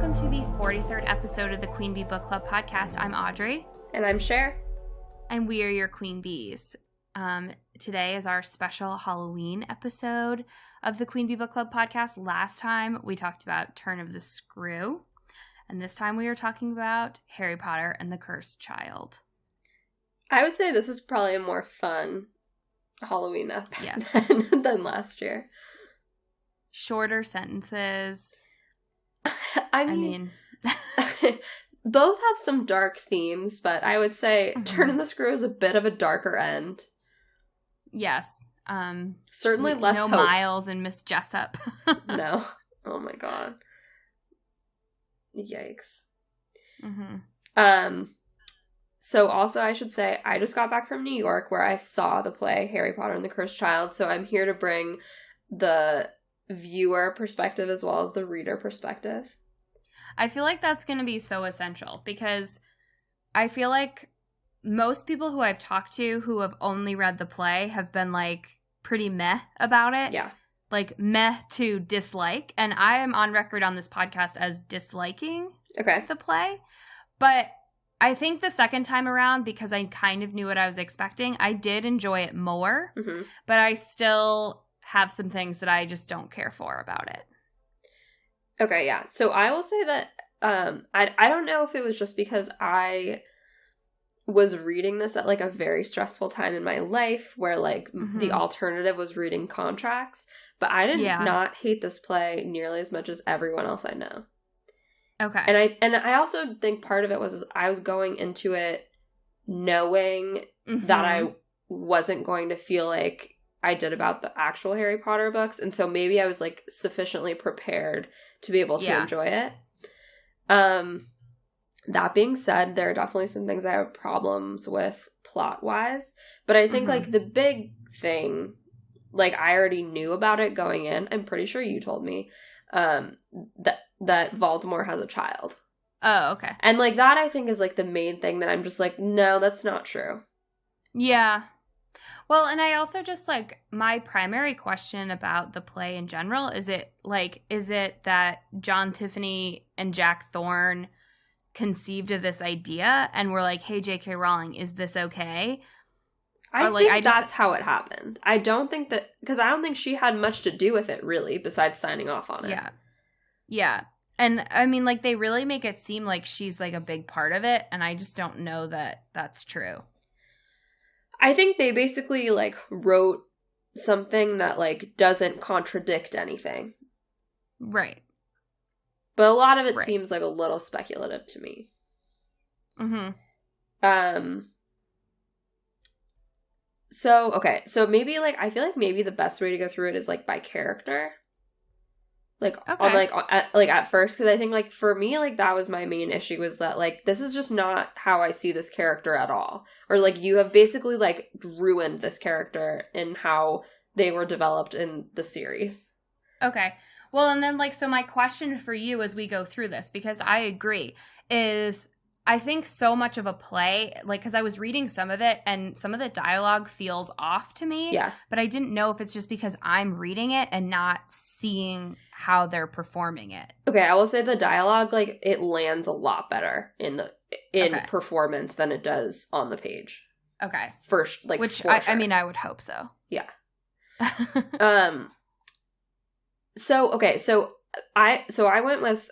welcome to the 43rd episode of the Queen Bee Book Club podcast. I'm Audrey. And I'm Cher. And we are your Queen Bees. Today is our special Halloween episode of the Queen Bee Book Club podcast. Last time we talked about Turn of the Screw. And this time we are talking about Harry Potter and the Cursed Child. I would say this is probably a more fun Halloween episode yes. than last year. Shorter sentences. I mean both have some dark themes, but I would say Turn of the Screw is a bit of a darker end. Yes. Certainly less no hope. Miles and Miss Jessup. No. Oh my god. Yikes. Mm-hmm. So also I should say, I just got back from New York where I saw the play Harry Potter and the Cursed Child, so I'm here to bring the viewer perspective as well as the reader perspective. I feel like that's going to be so essential because I feel like most people who I've talked to who have only read the play have been like pretty meh about it. Yeah. Like meh to dislike. And I am on record on this podcast as disliking the play. But I think the second time around, because I kind of knew what I was expecting, I did enjoy it more. Mm-hmm. But I still have some things that I just don't care for about it. Okay, yeah. So I will say that I don't know if it was just because I was reading this at like a very stressful time in my life where like the alternative was reading contracts, but I did not hate this play nearly as much as everyone else I know. Okay. And I also think part of it was I was going into it knowing that I wasn't going to feel like I did about the actual Harry Potter books, and so maybe I was like sufficiently prepared to be able to enjoy it. That being said, there are definitely some things I have problems with plot-wise, but I think like the big thing, like I already knew about it going in. I'm pretty sure you told me that Voldemort has a child. Oh, okay. And like that I think is like the main thing that I'm just like, no, that's not true. Yeah. Well, and I also just, like, my primary question about the play in general, is it that John Tiffany and Jack Thorne conceived of this idea and were like, hey, J.K. Rowling, is this okay? I think that's how it happened. I don't think that, because I don't think she had much to do with it, really, besides signing off on it. Yeah. Yeah. And, I mean, like, they really make it seem like she's, like, a big part of it, and I just don't know that that's true. I think they basically, like, wrote something that, like, doesn't contradict anything. Right. But a lot of it seems, like, a little speculative to me. So maybe, like, I feel like maybe the best way to go through it is, like, by character. Like, at first, because I think, like, for me, like, that was my main issue, was that, like, this is just not how I see this character at all. Or, like, you have basically, like, ruined this character in how they were developed in the series. Okay. Well, and then, like, so my question for you as we go through this, because I agree, is I think so much of a play, like, because I was reading some of it, and some of the dialogue feels off to me. Yeah. But I didn't know if it's just because I'm reading it and not seeing how they're performing it. Okay, I will say the dialogue, like, it lands a lot better in performance than it does on the page. Okay. I mean, I would hope so. Yeah. So I went with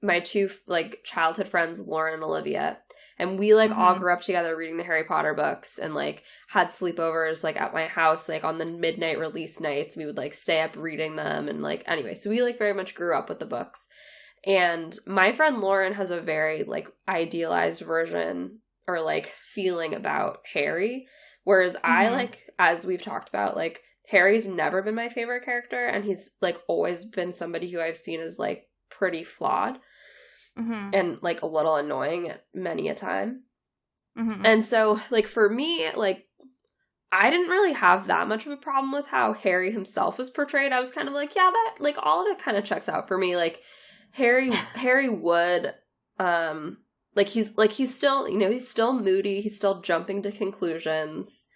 my two, like, childhood friends, Lauren and Olivia, and we, like, all grew up together reading the Harry Potter books and, like, had sleepovers, like, at my house, like, on the midnight release nights. We would, like, stay up reading them, and, like, anyway, so we, like, very much grew up with the books. And my friend Lauren has a very, like, idealized version or, like, feeling about Harry, whereas I, like, as we've talked about, like, Harry's never been my favorite character, and he's, like, always been somebody who I've seen as, like, pretty flawed. And, like, a little annoying at many a time. And so, like, for me, like, I didn't really have that much of a problem with how Harry himself was portrayed. I was kind of like, yeah, that, like, all of it kind of checks out for me. Like, Harry would, he's still, you know, he's still moody. He's still jumping to conclusions.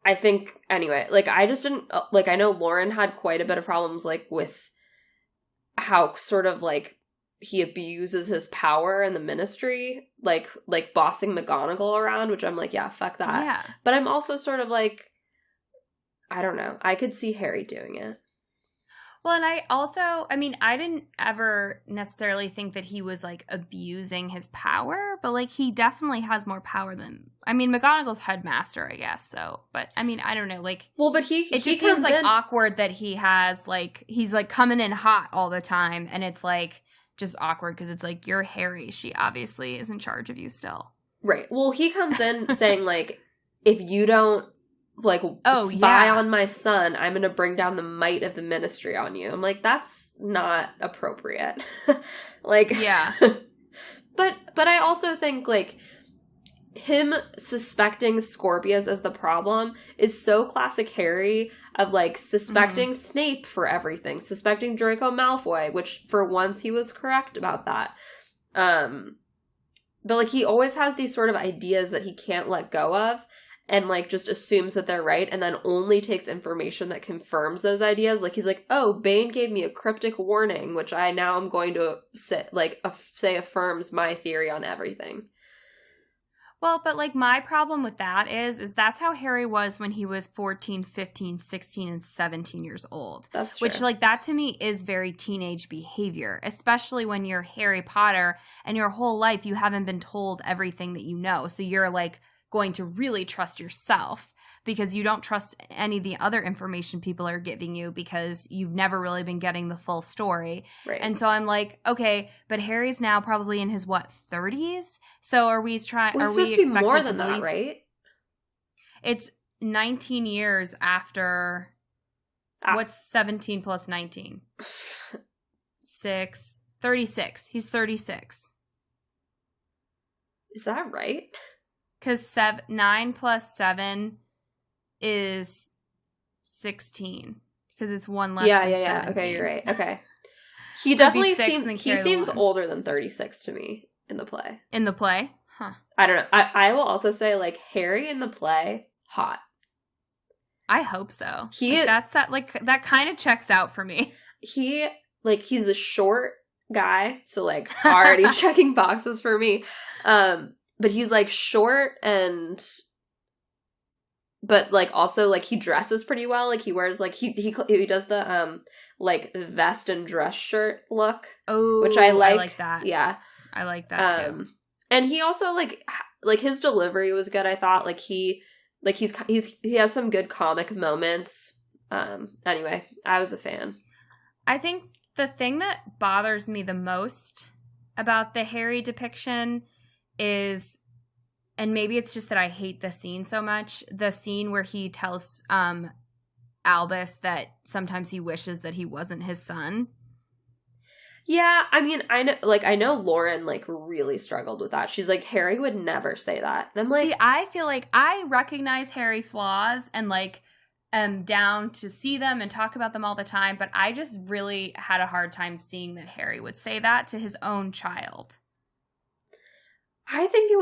I think, anyway, like, I just didn't, like, I know Lauren had quite a bit of problems, like, with how sort of, like, he abuses his power in the Ministry, like bossing McGonagall around, which I'm like, yeah, fuck that. Yeah. But I'm also sort of like, I don't know. I could see Harry doing it. Well, and I didn't ever necessarily think that he was, like, abusing his power, but, like, he definitely has more power than, McGonagall's headmaster, I guess, so, but, I don't know, like. Well, but it just seems, like, awkward that he has, like, he's, like, coming in hot all the time, and it's, like, just awkward, because it's, like, you're Harry, she obviously is in charge of you still. Right. Well, he comes in saying, like, if you don't, like, spy on my son, I'm going to bring down the might of the Ministry on you. I'm like, that's not appropriate. Like, yeah. But I also think, like, him suspecting Scorpius as the problem is so classic Harry of, like, suspecting Snape for everything, suspecting Draco Malfoy, which for once he was correct about that. But, like, he always has these sort of ideas that he can't let go of, and, like, just assumes that they're right, and then only takes information that confirms those ideas. Like, he's like, oh, Bane gave me a cryptic warning, which I now am going to say affirms my theory on everything. Well, but, like, my problem with that is that's how Harry was when he was 14, 15, 16, and 17 years old. That's true. Which, like, that to me is very teenage behavior, especially when you're Harry Potter and your whole life you haven't been told everything that you know. So you're, like, going to really trust yourself because you don't trust any of the other information people are giving you because you've never really been getting the full story. Right. And so I'm like, okay, but Harry's now probably in his 30s? So are we expected more to than believe that, right? It's 19 years after what's 17 plus 19? 36. He's 36. Is that right? Because 9 plus 7 is 16. Because it's one less than 17. Okay, you're right. Okay. He definitely seems older than 36 to me in the play. In the play? Huh. I don't know. I will also say, like, Harry in the play, hot. I hope so. That kind of checks out for me. He's a short guy, so, like, already checking boxes for me. But he's, like, short but, like, also, like, he dresses pretty well. Like, he wears, like, he does the, like, vest and dress shirt look. Oh, which I like. I like that. Yeah. I like that, too. And he also, like, his delivery was good, I thought. Like, he has some good comic moments. Anyway, I was a fan. I think the thing that bothers me the most about the Harry depiction is, and maybe it's just that I hate the scene so much, the scene where he tells Albus that sometimes he wishes that he wasn't his son. Yeah, I know Lauren, like, really struggled with that. She's like, Harry would never say that. And I'm like... See, I feel like I recognize Harry flaws and, like, am down to see them and talk about them all the time, but I just really had a hard time seeing that Harry would say that to his own child. I think it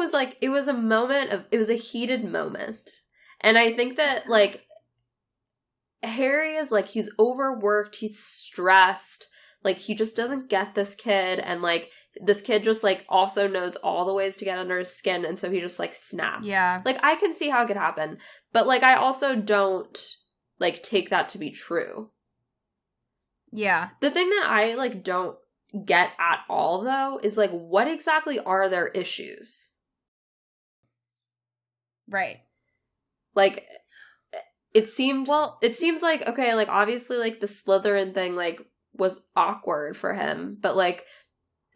was a heated moment. And I think that, like, Harry is, like, he's overworked, he's stressed, like, he just doesn't get this kid, and, like, this kid just, like, also knows all the ways to get under his skin, and so he just, like, snaps. Yeah. Like, I can see how it could happen, but, like, I also don't, like, take that to be true. Yeah. The thing that I, like, don't get at all, though, is, like, what exactly are their issues? Right. Like, it seems like, okay, like, obviously, like, the Slytherin thing, like, was awkward for him, but, like,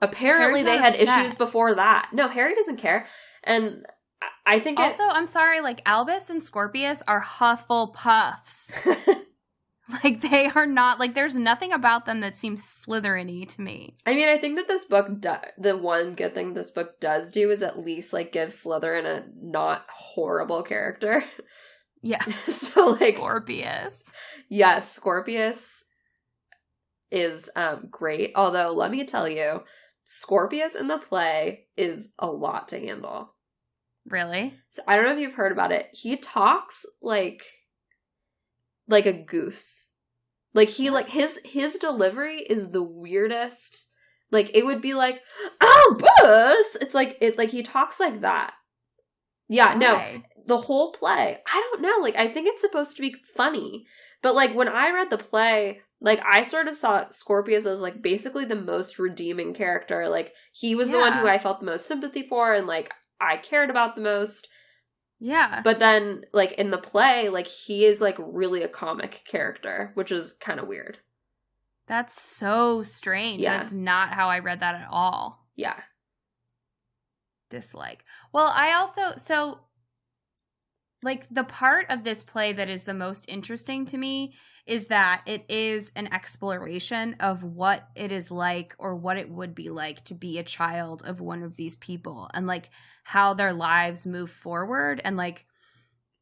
apparently they had issues before that. No, Harry doesn't care, and I think also, I'm sorry, like, Albus and Scorpius are Hufflepuffs. Like, they are not, like, there's nothing about them that seems Slytherin-y to me. I mean, I think that this book, the one good thing this book does do is at least, like, give Slytherin a not horrible character. Yeah. So, like... Scorpius. Yes, Scorpius is great. Although, let me tell you, Scorpius in the play is a lot to handle. Really? So, I don't know if you've heard about it. He talks like a goose. Like, he, like, his delivery is the weirdest. Like, it would be like, Albus! It's like, he talks like that. Yeah, why? No, the whole play, I don't know, like, I think it's supposed to be funny. But, like, when I read the play, like, I sort of saw Scorpius as, like, basically the most redeeming character. Like, he was the one who I felt the most sympathy for, and, like, I cared about the most. Yeah. But then, like, in the play, like, he is, like, really a comic character, which is kind of weird. That's so strange. Yeah. That's not how I read that at all. Yeah. Dislike. Well, I also, like, the part of this play that is the most interesting to me is that it is an exploration of what it is like, or what it would be like to be a child of one of these people, and, like, how their lives move forward. And, like,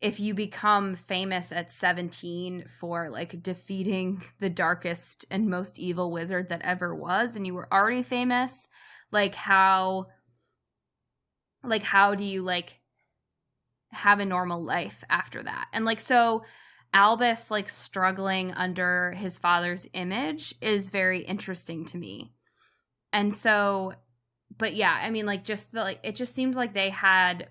if you become famous at 17 for, like, defeating the darkest and most evil wizard that ever was, and you were already famous, like, how do you, like, have a normal life after that? And, like, so Albus, like, struggling under his father's image is very interesting to me. And so, but yeah, I mean, like, just the, like, it just seemed like they had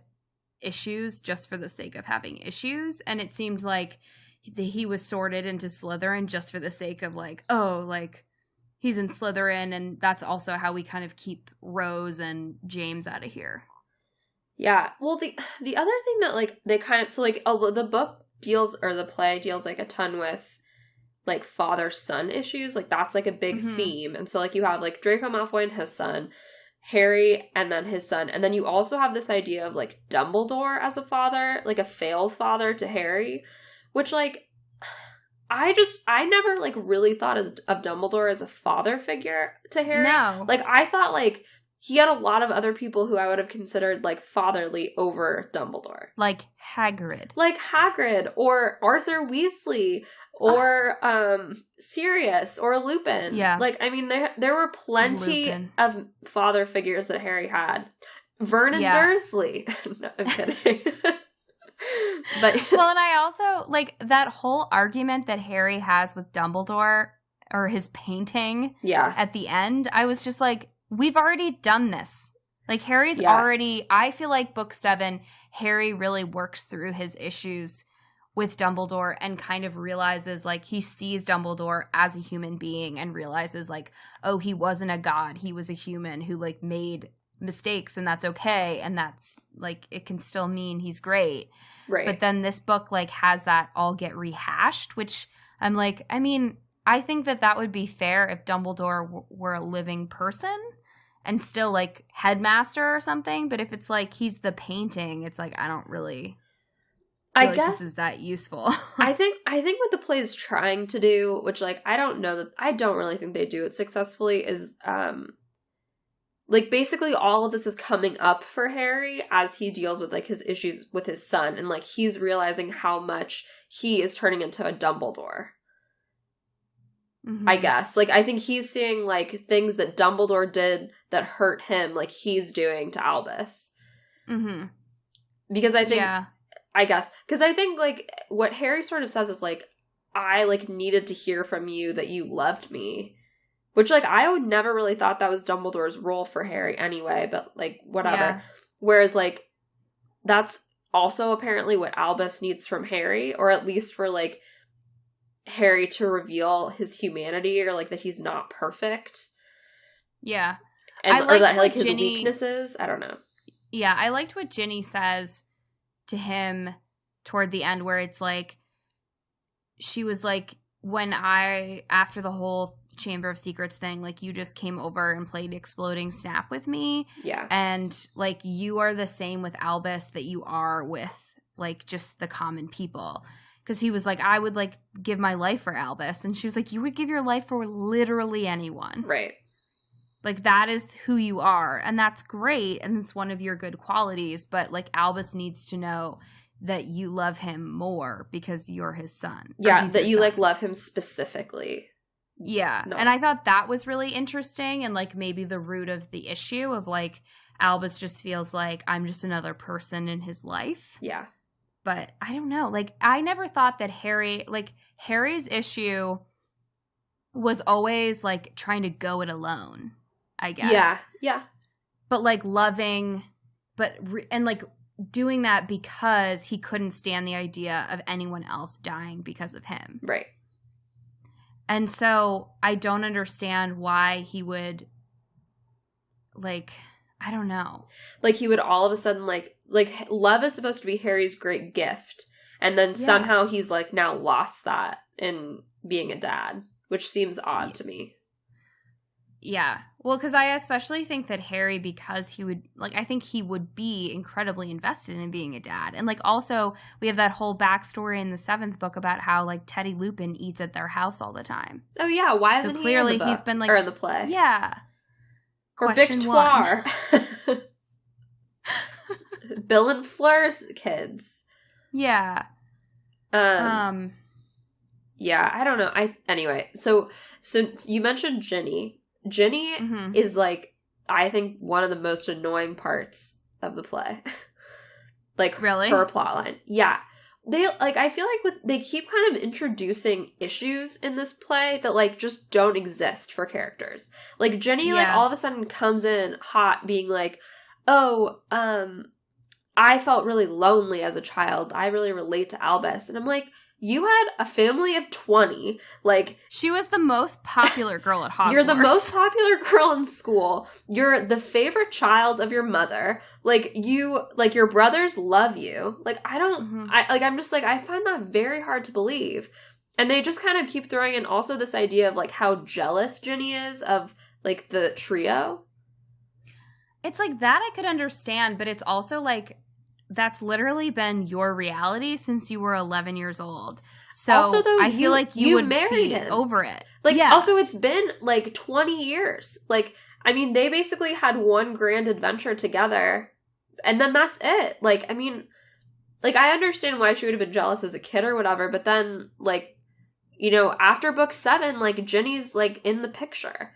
issues just for the sake of having issues. And it seemed like he was sorted into Slytherin just for the sake of, like, oh, like, he's in Slytherin, and that's also how we kind of keep Rose and James out of here. Yeah. Well, the other thing that, like, they kind of, so, like, the book deals, or the play deals, like, a ton with, like, father-son issues. Like, that's, like, a big theme. And so, like, you have, like, Draco Malfoy and his son, Harry and then his son, and then you also have this idea of, like, Dumbledore as a father, like, a failed father to Harry, which, like, I never, like, really thought of Dumbledore as a father figure to Harry. No. Like, I thought, like, he had a lot of other people who I would have considered, like, fatherly over Dumbledore. Like Hagrid. Or Arthur Weasley, or Sirius, or Lupin. Yeah. Like, I mean, there were plenty of father figures that Harry had. Vernon Dursley. No, I'm kidding. But well, and I also, like, that whole argument that Harry has with Dumbledore, or his painting at the end, I was just like, we've already done this. Like, Harry's already, I feel like book 7, Harry really works through his issues with Dumbledore and kind of realizes, like, he sees Dumbledore as a human being and realizes, like, oh, he wasn't a god. He was a human who, like, made mistakes, and that's okay. And that's, like, it can still mean he's great. Right. But then this book, like, has that all get rehashed, which I'm like, I mean, I think that would be fair if Dumbledore were a living person and still, like, headmaster or something. But if it's, like, he's the painting, it's like, I don't really feel like this is that useful. I think what the play is trying to do, which, like, I don't really think they do it successfully, is, like, basically all of this is coming up for Harry as he deals with, like, his issues with his son. And, like, he's realizing how much he is turning into a Dumbledore. Mm-hmm. I guess. Like, I think he's seeing, like, things that Dumbledore did that hurt him, like, he's doing to Albus. Mm-hmm. Because I think, I guess, because I think, like, what Harry sort of says is, like, I, like, needed to hear from you that you loved me. Which, like, I would never really thought that was Dumbledore's role for Harry anyway, but, like, whatever. Yeah. Whereas, like, that's also apparently what Albus needs from Harry, or at least for, like, Harry to reveal his humanity, or, like, that he's not perfect. Yeah. And, or that, like, his weaknesses. I don't know. Yeah, I liked what Ginny says to him toward the end, where it's like, she was like, after the whole Chamber of Secrets thing, like, you just came over and played Exploding Snap with me. Yeah. And, like, you are the same with Albus that you are with, like, just the common people. Because he was like, I would, like, give my life for Albus. And she was like, you would give your life for literally anyone. Right. Like, that is who you are. And that's great. And it's one of your good qualities. But, like, Albus needs to know that you love him more because you're his son. Yeah, that you, like, love him specifically. Yeah. No. And I thought that was really interesting. And, like, maybe the root of the issue of, like, Albus just feels like I'm just another person in his life. Yeah. But I don't know. Like, I never thought that Harry's issue was always like trying to go it alone, I guess. Yeah. But like loving, and like doing that because he couldn't stand the idea of anyone else dying because of him. Right. And so I don't understand why he would, like, I don't know. Like he would all of a sudden like love is supposed to be Harry's great gift. And then somehow he's like now lost that in being a dad, which seems odd to me. Yeah. Well, because I especially think that Harry, because he would, like, I think he would be incredibly invested in being a dad. And, like, also, we have that whole backstory in the 7th book about how, like, Teddy Lupin eats at their house all the time. Oh, yeah. Why isn't he in the book? He's been, like... Or in the play. Yeah. Or Victoire. Bill and Fleur's kids. Yeah. Yeah, I don't know. Anyway, so you mentioned Ginny. Ginny is, like, I think one of the most annoying parts of the play. Like, really? her plotline. Yeah. They, like, I feel like they keep kind of introducing issues in this play that, like, just don't exist for characters. Like, Ginny, like, all of a sudden comes in hot being like, oh, I felt really lonely as a child. I really relate to Albus. And I'm like, you had a family of 20. Like, she was the most popular girl at Hogwarts. You're the most popular girl in school. You're the favorite child of your mother. Like, your brothers love you. Like, I'm just like, I find that very hard to believe. And they just kind of keep throwing in also this idea of, like, how jealous Ginny is of, like, the trio. It's like that I could understand, but it's also like, that's literally been your reality since you were 11 years old. So also, though, I feel like you would be over it. Like, also, it's been, like, 20 years. Like, I mean, they basically had one grand adventure together, and then that's it. Like, I mean, like, I understand why she would have been jealous as a kid or whatever, but then, like, you know, after book 7, like, Ginny's, like, in the picture.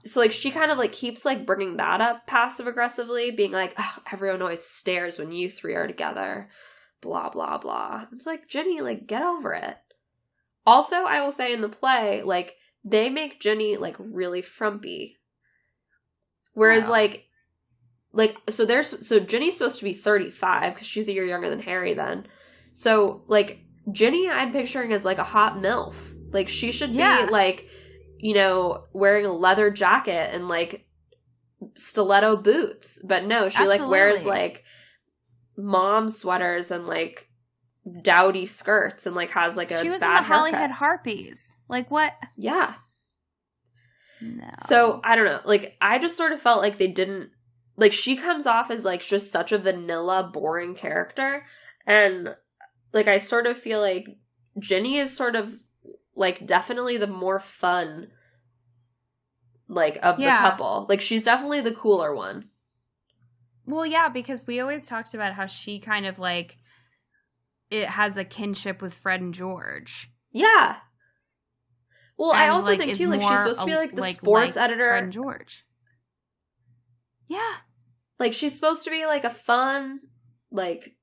So, like, she kind of, like, keeps, like, bringing that up passive-aggressively, being like, oh, everyone always stares when you three are together, blah, blah, blah. It's like, Ginny, like, get over it. Also, I will say in the play, like, they make Ginny, like, really frumpy. Whereas, so Ginny's supposed to be 35, because she's a year younger than Harry then. So, like, Ginny, I'm picturing as, like, a hot MILF. Like, she should be, like... you know, wearing a leather jacket and, like, stiletto boots. But no, she, like, wears, like, mom sweaters and, like, dowdy skirts and, like, has, like, a She was bad in the haircut. Hollyhead Harpies. Like, what? Yeah. No. So, I don't know. Like, I just sort of felt like they didn't... Like, she comes off as, like, just such a vanilla, boring character. And, like, I sort of feel like Ginny is sort of... like, definitely the more fun, like, of the couple. Like, she's definitely the cooler one. Well, yeah, because we always talked about how she kind of, like, it has a kinship with Fred and George. Yeah. Well, and, I also think, too, like, she's supposed to be, like, the sports editor. Fred and George. Yeah. Like, she's supposed to be, like, a fun, like,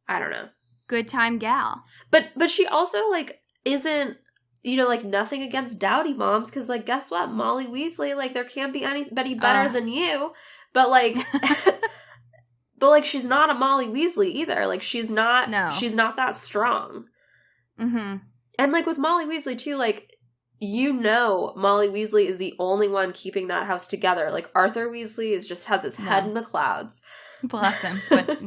I don't know. Good time gal. But she also, like... isn't, you know, like, nothing against dowdy moms, because, like, guess what? Molly Weasley, like, there can't be anybody better than you, but, like, but, like, she's not a Molly Weasley either, like, she's not that strong. Mm-hmm. And, like, with Molly Weasley, too, like, you know Molly Weasley is the only one keeping that house together, like, Arthur Weasley has his head in the clouds. Bless him, but...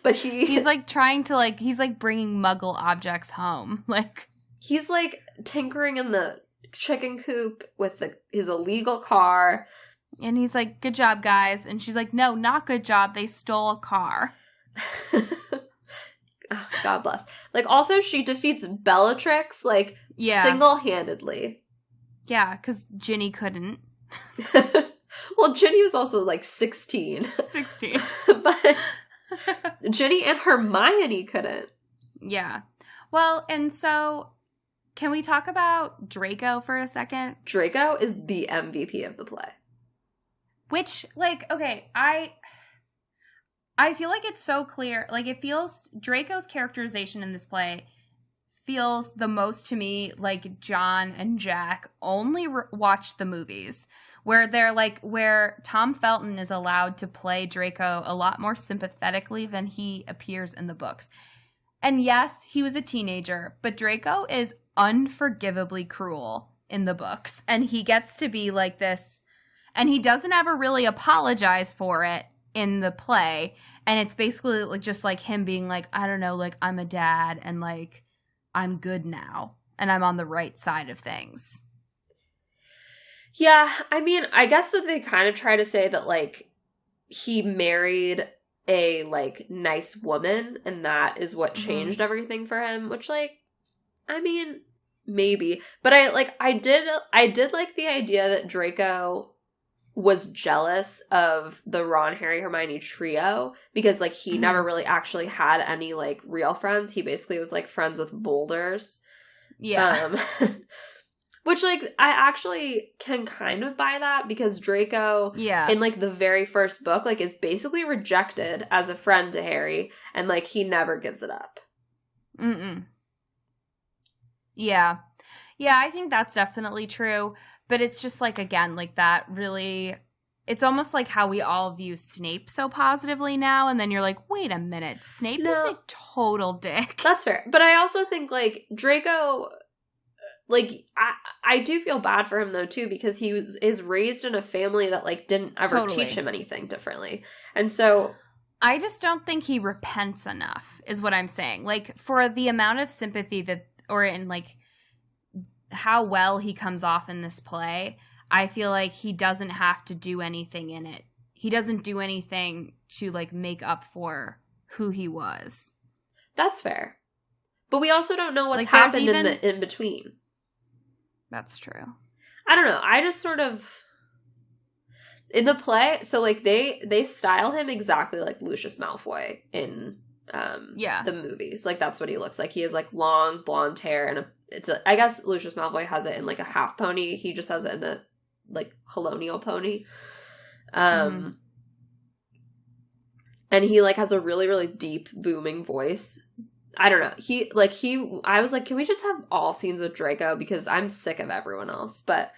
but he's, like, trying to, like, he's, like, bringing muggle objects home, like... He's, like, tinkering in the chicken coop with his illegal car. And he's like, good job, guys. And she's like, no, not good job. They stole a car. Oh, God bless. Like, also, she defeats Bellatrix, like, single-handedly. Yeah, because Ginny couldn't. Well, Ginny was also, like, 16. 16. But Ginny and Hermione couldn't. Yeah. Well, and so... Can we talk about Draco for a second? Draco is the MVP of the play. Which, like, okay, I feel like it's so clear. Like, it feels... Draco's characterization in this play feels the most to me like John and Jack only watch the movies, where they're like, where Tom Felton is allowed to play Draco a lot more sympathetically than he appears in the books. And yes, he was a teenager, but Draco is unforgivably cruel in the books. And he gets to be like this, and he doesn't ever really apologize for it in the play. And it's basically like just like him being like, I don't know, like, I'm a dad and like, I'm good now and I'm on the right side of things. Yeah, I mean, I guess that they kind of try to say that like he married a like nice woman and that is what changed everything for him, which like, I mean, maybe. But I did like the idea that Draco was jealous of the Ron, Harry, Hermione trio because like he never really actually had any like real friends. He basically was like friends with boulders. Yeah. Which like I actually can kind of buy that because Draco in like the very first book like is basically rejected as a friend to Harry and like he never gives it up. Yeah. Yeah, I think that's definitely true. But it's just like, again, like that really, it's almost like how we all view Snape so positively now. And then you're like, wait a minute, Snape is a total dick. That's fair. But I also think like Draco, like I do feel bad for him though too, because he is raised in a family that like didn't ever teach him anything differently. And so I just don't think he repents enough is what I'm saying. Like for the amount of sympathy that, or in like, how well he comes off in this play, I feel like he doesn't have to do anything in it. He doesn't do anything to like make up for who he was. That's fair. But we also don't know what's like, happened in the in between. That's true. I don't know. I just sort of in the play, so like they style him exactly like Lucius Malfoy in the movies. Like that's what he looks like. He has like long blonde hair and I guess Lucius Malfoy has it in like a half pony. He just has it in a like colonial pony. And he like has a really, really deep booming voice. I don't know. I was like, can we just have all scenes with Draco? Because I'm sick of everyone else. But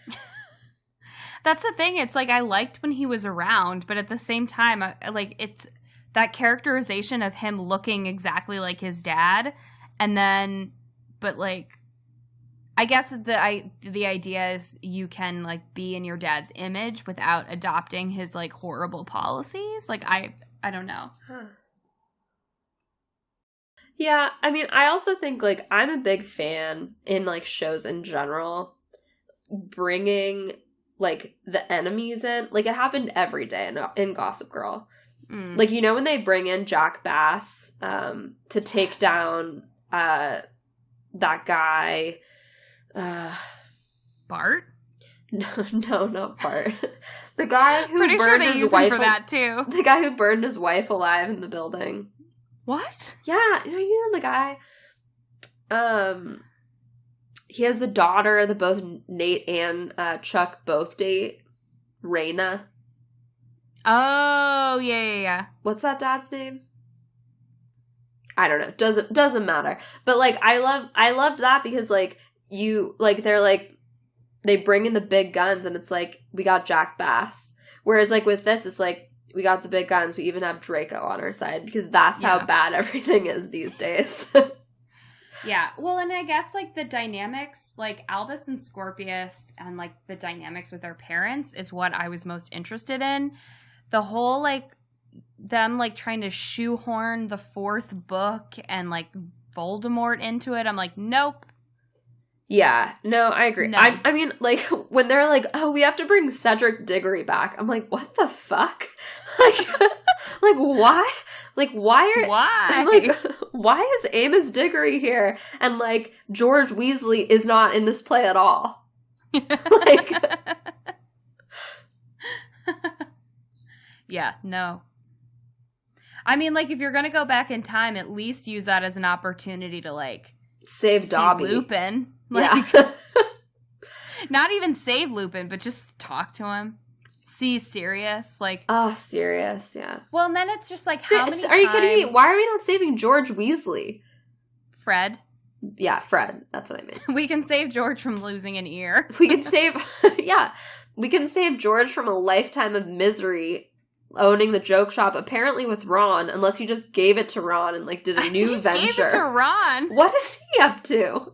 that's the thing. It's like I liked when he was around, but at the same time, like it's that characterization of him looking exactly like his dad. And then, but like, I guess the idea is you can like be in your dad's image without adopting his like horrible policies. Like I don't know. Huh. Yeah, I mean, I also think like I'm a big fan in like shows in general, bringing like the enemies in. Like it happened every day in Gossip Girl. Like, you know, when they bring in Jack Bass to take down that guy. Bart? No, not Bart. The guy who pretty burned sure they his use wife him for that too. The guy who burned his wife alive in the building. What? Yeah, you know the guy. He has the daughter that both Nate and Chuck both date. Raina. Oh, yeah. What's that dad's name? I don't know. Doesn't matter. But like I loved that because like they're like they bring in the big guns and it's like we got Jack Bass. Whereas like with this it's like we got the big guns, we even have Draco on our side because that's how bad everything is these days. Yeah. Well, and I guess like the dynamics, like Albus and Scorpius and like the dynamics with their parents is what I was most interested in. The whole like them like trying to shoehorn the fourth book and like Voldemort into it. I'm like, nope. Yeah, no, I agree. No. I mean, like, when they're like, oh, we have to bring Cedric Diggory back. I'm like, what the fuck? Like, why? Like, why? Why is Amos Diggory here? And, like, George Weasley is not in this play at all. Like. Yeah, no. I mean, like, if you're going to go back in time, at least use that as an opportunity to, like, save Dobby. Lupin. Like, yeah. Not even save Lupin, but just talk to him. See Sirius. Like, oh, Sirius, yeah. Well, and then it's just like, how many times... Are you kidding me? Why are we not saving George Weasley? Fred. Yeah, Fred. That's what I mean. We can save George from losing an ear. We can save... Yeah. We can save George from a lifetime of misery owning the joke shop, apparently with Ron, unless he just gave it to Ron and, like, did a new venture. Gave it to Ron? What is he up to?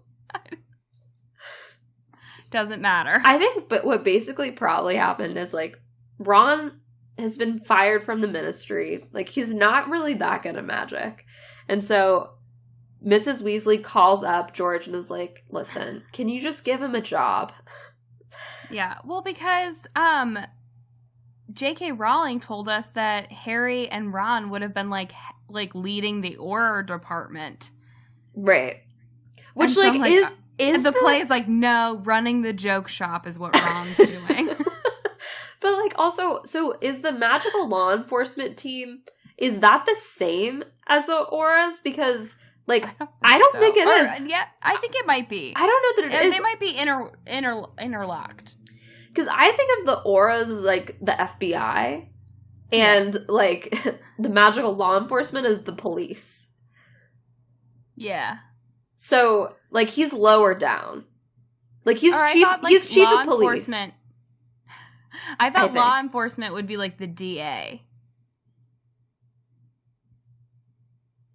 Doesn't matter. I think, but what basically probably happened is, like, Ron has been fired from the ministry. Like, he's not really that good at magic. And so Mrs. Weasley calls up George and is like, listen, can you just give him a job? Yeah, well, because J.K. Rowling told us that Harry and Ron would have been, like leading the Auror department. Right. Which, so like, is the play is like, no, running the joke shop is what Ron's doing. But, like, also, so is the magical law enforcement team, is that the same as the Aurors? Because, like, I don't think it is. Yeah, I think it might be. I don't know that it is. They might be interlocked. Because I think of the Aurors as, like, the FBI, and, like, the magical law enforcement is the police. Yeah. So, like, he's lower down. Like, he's chief of police. I thought law enforcement would be, like, the DA.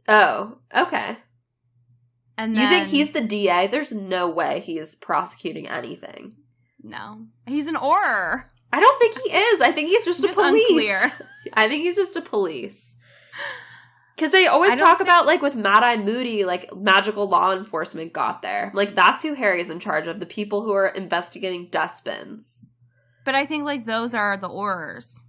Oh, okay. And then, you think he's the DA? There's no way he is prosecuting anything. No. He's an Auror. I don't think he is. I think he's just a police. Unclear. I think he's just a police. Because they always talk about, like, with Mad-Eye Moody, like, magical law enforcement got there. Like, that's who Harry's in charge of, the people who are investigating dustbins. But I think, like, those are the Aurors.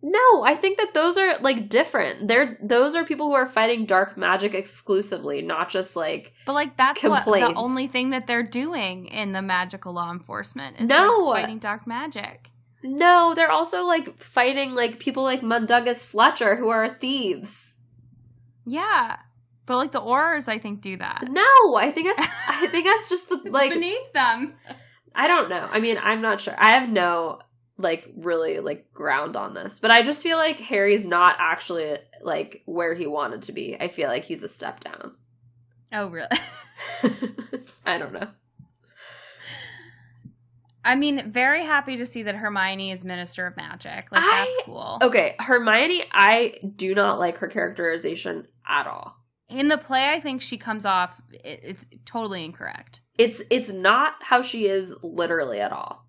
No, I think that those are, like, different. Those are people who are fighting dark magic exclusively, not just, like, but, like, that's complaints. The only thing that they're doing in the magical law enforcement is, like, fighting dark magic. No, they're also, like, fighting, like, people like Mundungus Fletcher who are thieves. Yeah. But, like, the Aurors, I think, do that. No, I think that's just the, like... It's beneath them. I don't know. I mean, I'm not sure. I have no, like, really, like, ground on this. But I just feel like Harry's not actually, like, where he wanted to be. I feel like he's a step down. Oh, really? I don't know. I mean, very happy to see that Hermione is Minister of Magic. Like, that's cool. Okay, Hermione, I do not like her characterization at all. In the play, I think she comes off, it's totally incorrect. It's not how she is literally at all.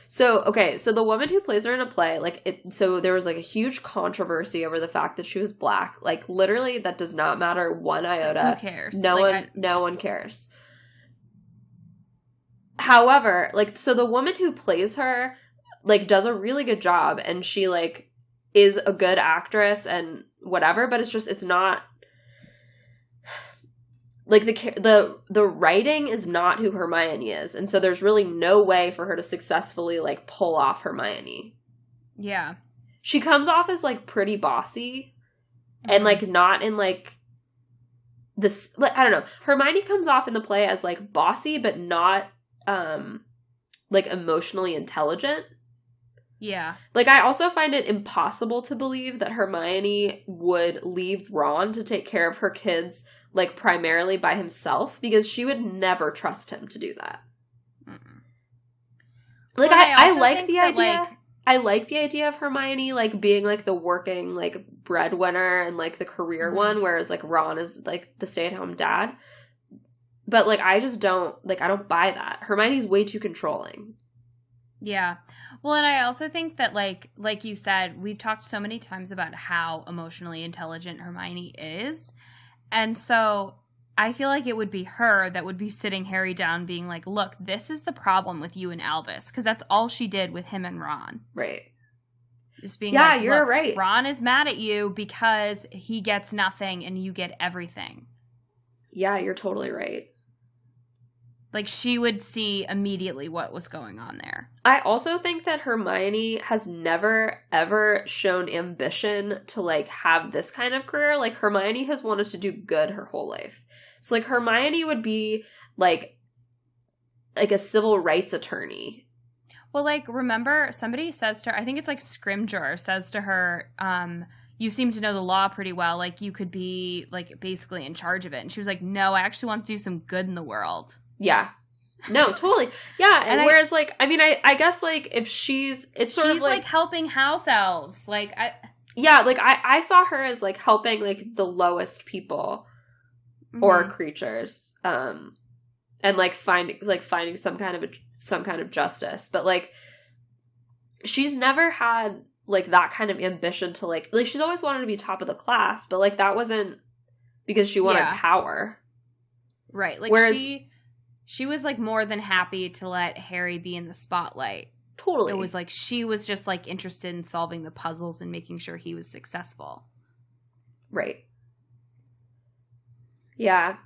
So, okay, so the woman who plays her in a play, like, so there was, like, a huge controversy over the fact that she was black. Like, literally, that does not matter one iota. Who cares? No one cares. However, like, so the woman who plays her, like, does a really good job, and she, like, is a good actress and whatever, but it's not, like, the writing is not who Hermione is, and so there's really no way for her to successfully, like, pull off Hermione. Yeah. She comes off as, like, pretty bossy, and, like, not in, like, this, like, I don't know. Hermione comes off in the play as, like, bossy, but not, like, emotionally intelligent. Yeah. Like, I also find it impossible to believe that Hermione would leave Ron to take care of her kids, like, primarily by himself, because she would never trust him to do that. Mm-mm. Like, well, I like the idea. Like, I like the idea of Hermione, like, being, like, the working, like, breadwinner and, like, the career one, whereas, like, Ron is, like, the stay-at-home dad. But, like, I just don't, like, I don't buy that. Hermione's way too controlling. Yeah. Well, and I also think that, like you said, we've talked so many times about how emotionally intelligent Hermione is. And so I feel like it would be her that would be sitting Harry down being like, look, this is the problem with you and Albus. Because that's all she did with him and Ron. Right. Just being yeah, like, you're right. Ron is mad at you because he gets nothing and you get everything. Yeah, you're totally right. Like, she would see immediately what was going on there. I also think that Hermione has never, ever shown ambition to, like, have this kind of career. Like, Hermione has wanted to do good her whole life. So, like, Hermione would be, like a civil rights attorney. Well, like, remember, somebody says to her, I think it's, like, Scrimgeour says to her, you seem to know the law pretty well. Like, you could be, like, basically in charge of it. And she was like, no, I actually want to do some good in the world. Yeah. No, totally. Yeah, and whereas, I guess, like, if she's sort of, like, helping house elves. Like, I saw her as, like, helping, like, the lowest people or creatures, and, like, finding some kind of justice. But, like, she's never had, like, that kind of ambition to, like, she's always wanted to be top of the class, but, like, that wasn't because she wanted power. Right. Like, whereas she was, like, more than happy to let Harry be in the spotlight. Totally. It was, like, she was just, like, interested in solving the puzzles and making sure he was successful. Right. Yeah.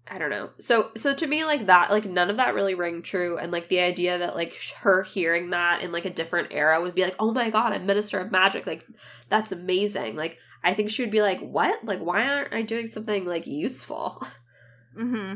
I don't know. So to me, like, that, like, none of that really rang true. And, like, the idea that, like, her hearing that in, like, a different era would be like, oh my god, I'm Minister of Magic. Like, that's amazing. Like, I think she would be like, what? Like, why aren't I doing something, like, useful? Mm-hmm.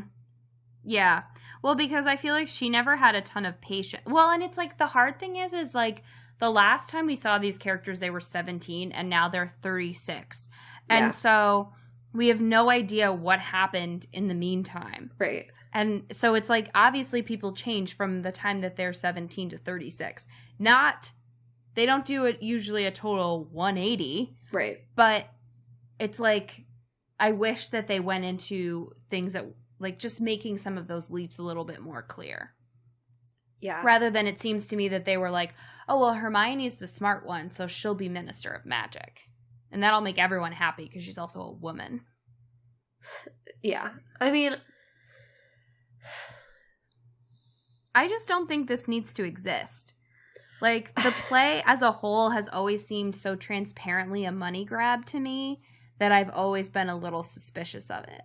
Yeah. Well, because I feel like she never had a ton of patience. Well, and it's like the hard thing is like the last time we saw these characters, they were 17 and now they're 36. Yeah. And so we have no idea what happened in the meantime. Right. And so it's like obviously people change from the time that they're 17 to 36. They don't do it usually a total 180. Right. But it's like I wish that they went into things that like just making some of those leaps a little bit more clear. Yeah. Rather than it seems to me that they were like, oh, well, Hermione's the smart one, so she'll be Minister of Magic. And that'll make everyone happy because she's also a woman. Yeah. I mean, I just don't think this needs to exist. Like, the play as a whole has always seemed so transparently a money grab to me that I've always been a little suspicious of it.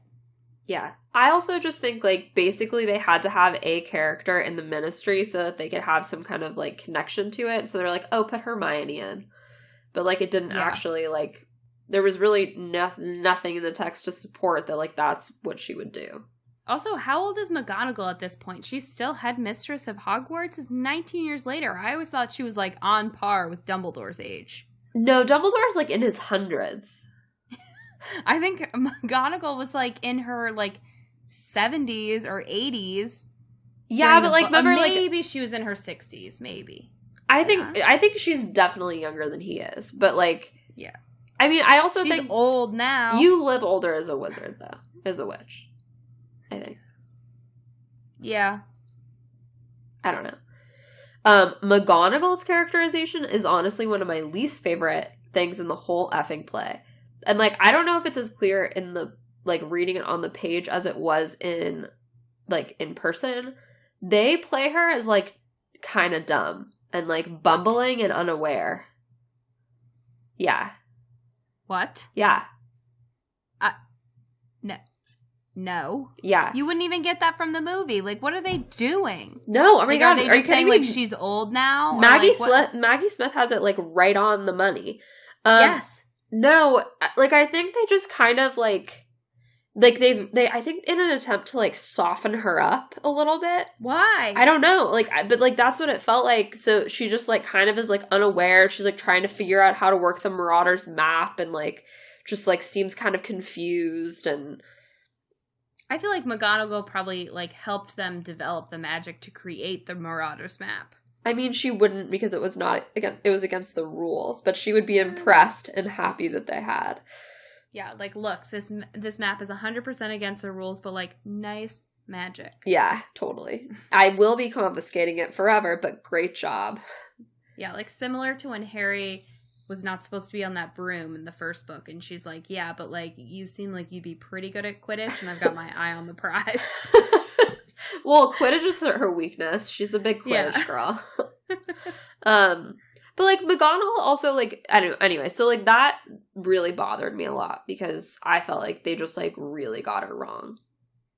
Yeah. I also just think, like, basically they had to have a character in the Ministry so that they could have some kind of, like, connection to it. So they're like, oh, put Hermione in. But, like, it didn't actually, like, there was really nothing in the text to support that, like, that's what she would do. Also, how old is McGonagall at this point? She's still headmistress of Hogwarts? It's 19 years later. I always thought she was, like, on par with Dumbledore's age. No, Dumbledore's, like, in his hundreds. I think McGonagall was, like, in her, like, 70s or 80s. Yeah, but, like, remember, maybe she was in her 60s, maybe. I think she's definitely younger than he is, but, like... Yeah. I mean, I also think... She's old now. You live older as a wizard, though. As a witch. I think. Yeah. I don't know. McGonagall's characterization is honestly one of my least favorite things in the whole effing play. And, like, I don't know if it's as clear in the, like, reading it on the page as it was in, like, in person. They play her as, like, kind of dumb and, like, bumbling and unaware. Yeah. What? Yeah. No. Yeah. You wouldn't even get that from the movie. Like, what are they doing? No, oh my god. Are they just saying, like, she's old now? Maggie Smith has it, like, right on the money. Yes. No, like, I think they just kind of, like I think in an attempt to, like, soften her up a little bit. Why? I don't know. Like, but, like, that's what it felt like. So she just, like, kind of is, like, unaware. She's, like, trying to figure out how to work the Marauders map and, like, just, like, seems kind of confused and... I feel like McGonagall probably, like, helped them develop the magic to create the Marauders map. I mean, she wouldn't because it was against the rules, but she would be impressed and happy that they had. Yeah, like, look, this map is 100% against the rules, but, like, nice magic. Yeah, totally. I will be confiscating it forever, but great job. Yeah, like, similar to when Harry was not supposed to be on that broom in the first book, and she's like, yeah, but, like, you seem like you'd be pretty good at Quidditch, and I've got my eye on the prize. Well, Quidditch is her weakness. She's a big Quidditch girl. But, like, McGonagall also, like, I don't know, anyway, so, like, that really bothered me a lot, because I felt like they just, like, really got her wrong.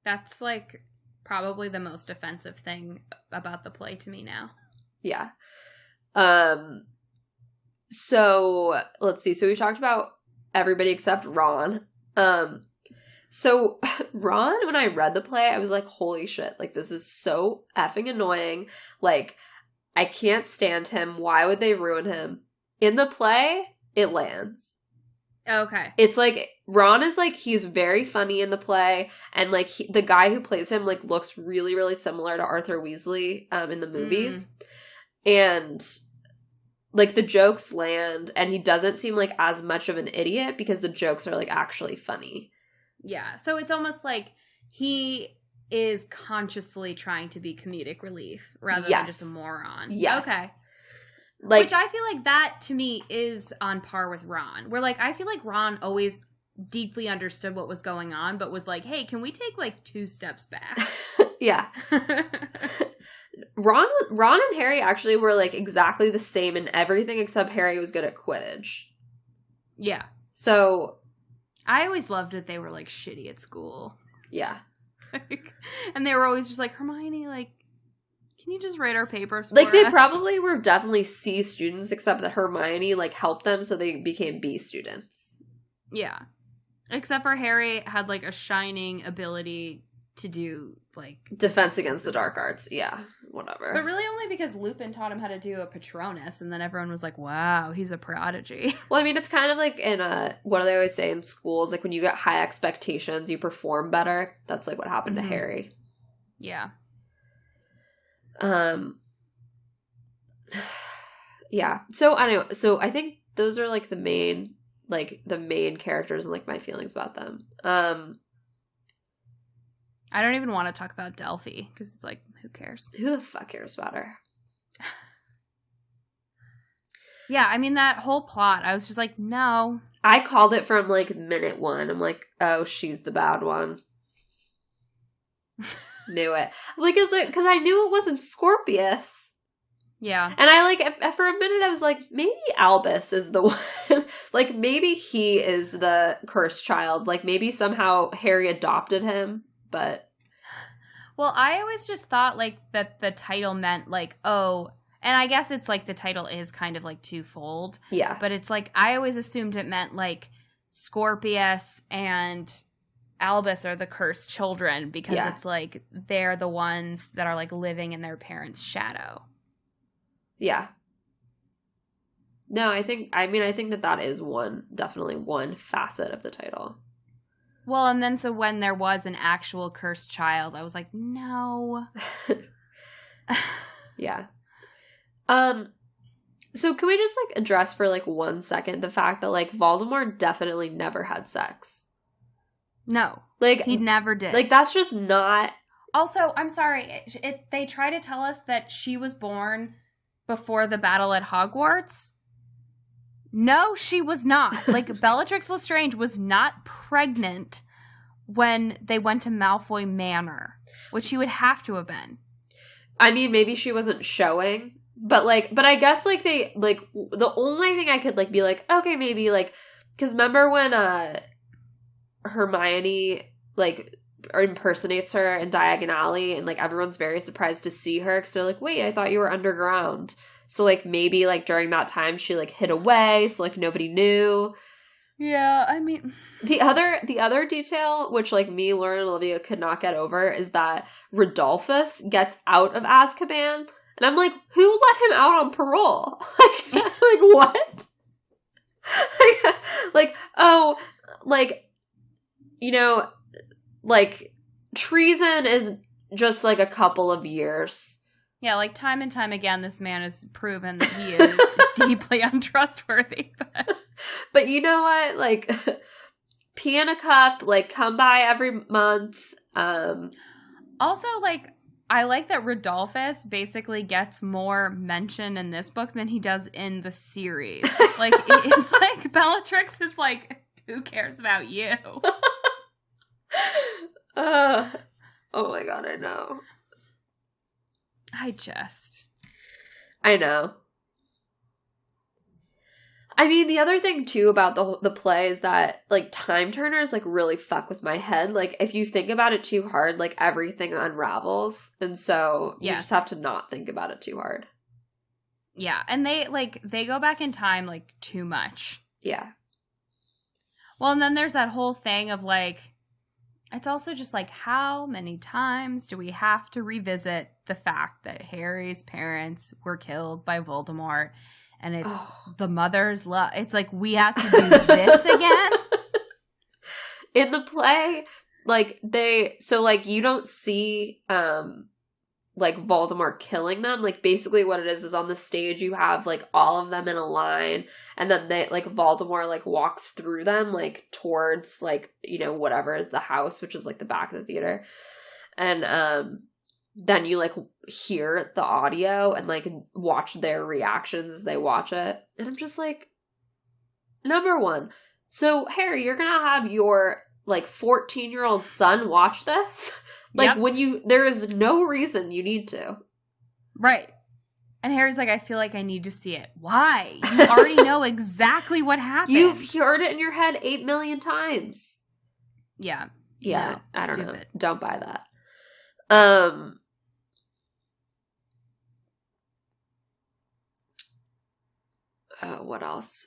That's, like, probably the most offensive thing about the play to me now. Yeah. So, let's see. So, we talked about everybody except Ron. So, Ron, when I read the play, I was like, holy shit. Like, this is so effing annoying. Like, I can't stand him. Why would they ruin him? In the play, it lands. Okay. It's like, Ron is like, he's very funny in the play, and like the guy who plays him like looks really, really similar to Arthur Weasley in the movies. And like the jokes land, and he doesn't seem like as much of an idiot because the jokes are like actually funny. Yeah. So it's almost like he is consciously trying to be comedic relief rather than just a moron. Yes. Okay. Like, which I feel like that, to me, is on par with Ron. Where, like, I feel like Ron always deeply understood what was going on, but was like, hey, can we take, like, 2 steps back? Yeah. Ron and Harry actually were, like, exactly the same in everything except Harry was good at Quidditch. Yeah. So. I always loved that they were, like, shitty at school. Yeah. And they were always just like, Hermione, like, can you just write our papers for like, they us? probably were definitely C students, except that Hermione, like, helped them, so they became B students. Yeah. Except for Harry had, like, a shining ability to do, like... Defense against the dark arts. Yeah, whatever. But really only because Lupin taught him how to do a Patronus, and then everyone was like, wow, he's a prodigy. Well, I mean, it's kind of like in what do they always say in schools? Like, when you get high expectations, you perform better. That's, like, what happened to Harry. Yeah. Yeah. So anyway, so I think those are like the main characters and like my feelings about them. I don't even want to talk about Delphi because it's like, who cares? Who the fuck cares about her? Yeah, I mean, that whole plot, I was just like, no. I called it from like minute 1. I'm like, oh, she's the bad one. Knew it. Like, because I knew it wasn't Scorpius. Yeah. And I, like, for a minute, I was like, maybe Albus is the one. Like, maybe he is the cursed child. Like, maybe somehow Harry adopted him, but... Well, I always just thought, like, that the title meant, like, oh... And I guess it's, like, the title is kind of, like, twofold. Yeah. But it's, like, I always assumed it meant, like, Scorpius and... Albus are the cursed children because it's like they're the ones that are like living in their parents' shadow. Yeah. No, I think that is definitely one facet of the title. Well, and then so when there was an actual cursed child, I was like, no. Yeah. So can we just like address for like 1 second the fact that like Voldemort definitely never had sex? No. Like, he never did. Like, that's just not... Also, I'm sorry, they try to tell us that she was born before the battle at Hogwarts. No, she was not. Like, Bellatrix Lestrange was not pregnant when they went to Malfoy Manor, which she would have to have been. I mean, maybe she wasn't showing, but I guess, like, they, like, the only thing I could, like, be like, okay, maybe, like, because remember when, Hermione, like, impersonates her in Diagon Alley, and, like, everyone's very surprised to see her, because they're like, wait, I thought you were underground. So, like, maybe, like, during that time, she, like, hid away, so, like, nobody knew. Yeah, I mean... The other detail, which, like, me, Lauren, and Olivia could not get over, is that Rodolphus gets out of Azkaban, and I'm like, who let him out on parole? Like, what? Like, oh, like... You know, like, treason is just, like, a couple of years. Yeah, like, time and time again, this man has proven that he is deeply untrustworthy. But you know what? Like, pee in a cup, like, come by every month. Also, like, I like that Rodolphus basically gets more mention in this book than he does in the series. Like, it's like Bellatrix is like, who cares about you? Oh my god, I know. I know. I mean, the other thing too about the play is that like time turners like really fuck with my head. Like if you think about it too hard, like everything unravels, and so you just have to not think about it too hard. Yeah, and they go back in time like too much. Yeah. Well, and then there's that whole thing of like It's also just like, how many times do we have to revisit the fact that Harry's parents were killed by Voldemort, and it's the mother's love? It's like, we have to do this again? In the play, like, you don't see, like, Voldemort killing them. Like, basically what it is on the stage you have, like, all of them in a line, and then Voldemort, like, walks through them, like, towards, like, you know, whatever is the house, which is, like, the back of the theater. And, then you, like, hear the audio and, like, watch their reactions as they watch it. And I'm just like, number one, so, Harry, you're gonna have your, like, 14-year-old son watch this? Like, there is no reason you need to. Right. And Harry's like, I feel like I need to see it. Why? You already know exactly what happened. You've heard it in your head 8 million times. Yeah. Yeah, no, I don't know. Don't buy that. What else?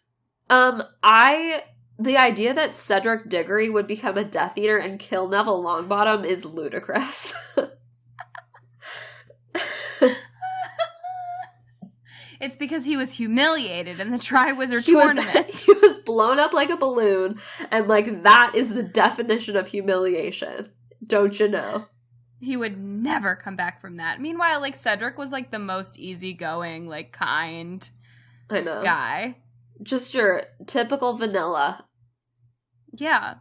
The idea that Cedric Diggory would become a Death Eater and kill Neville Longbottom is ludicrous. It's because he was humiliated in the Triwizard Tournament. He was blown up like a balloon, and, like, that is the definition of humiliation. Don't you know? He would never come back from that. Meanwhile, like, Cedric was, like, the most easygoing, like, kind guy. Just your typical vanilla. Yeah.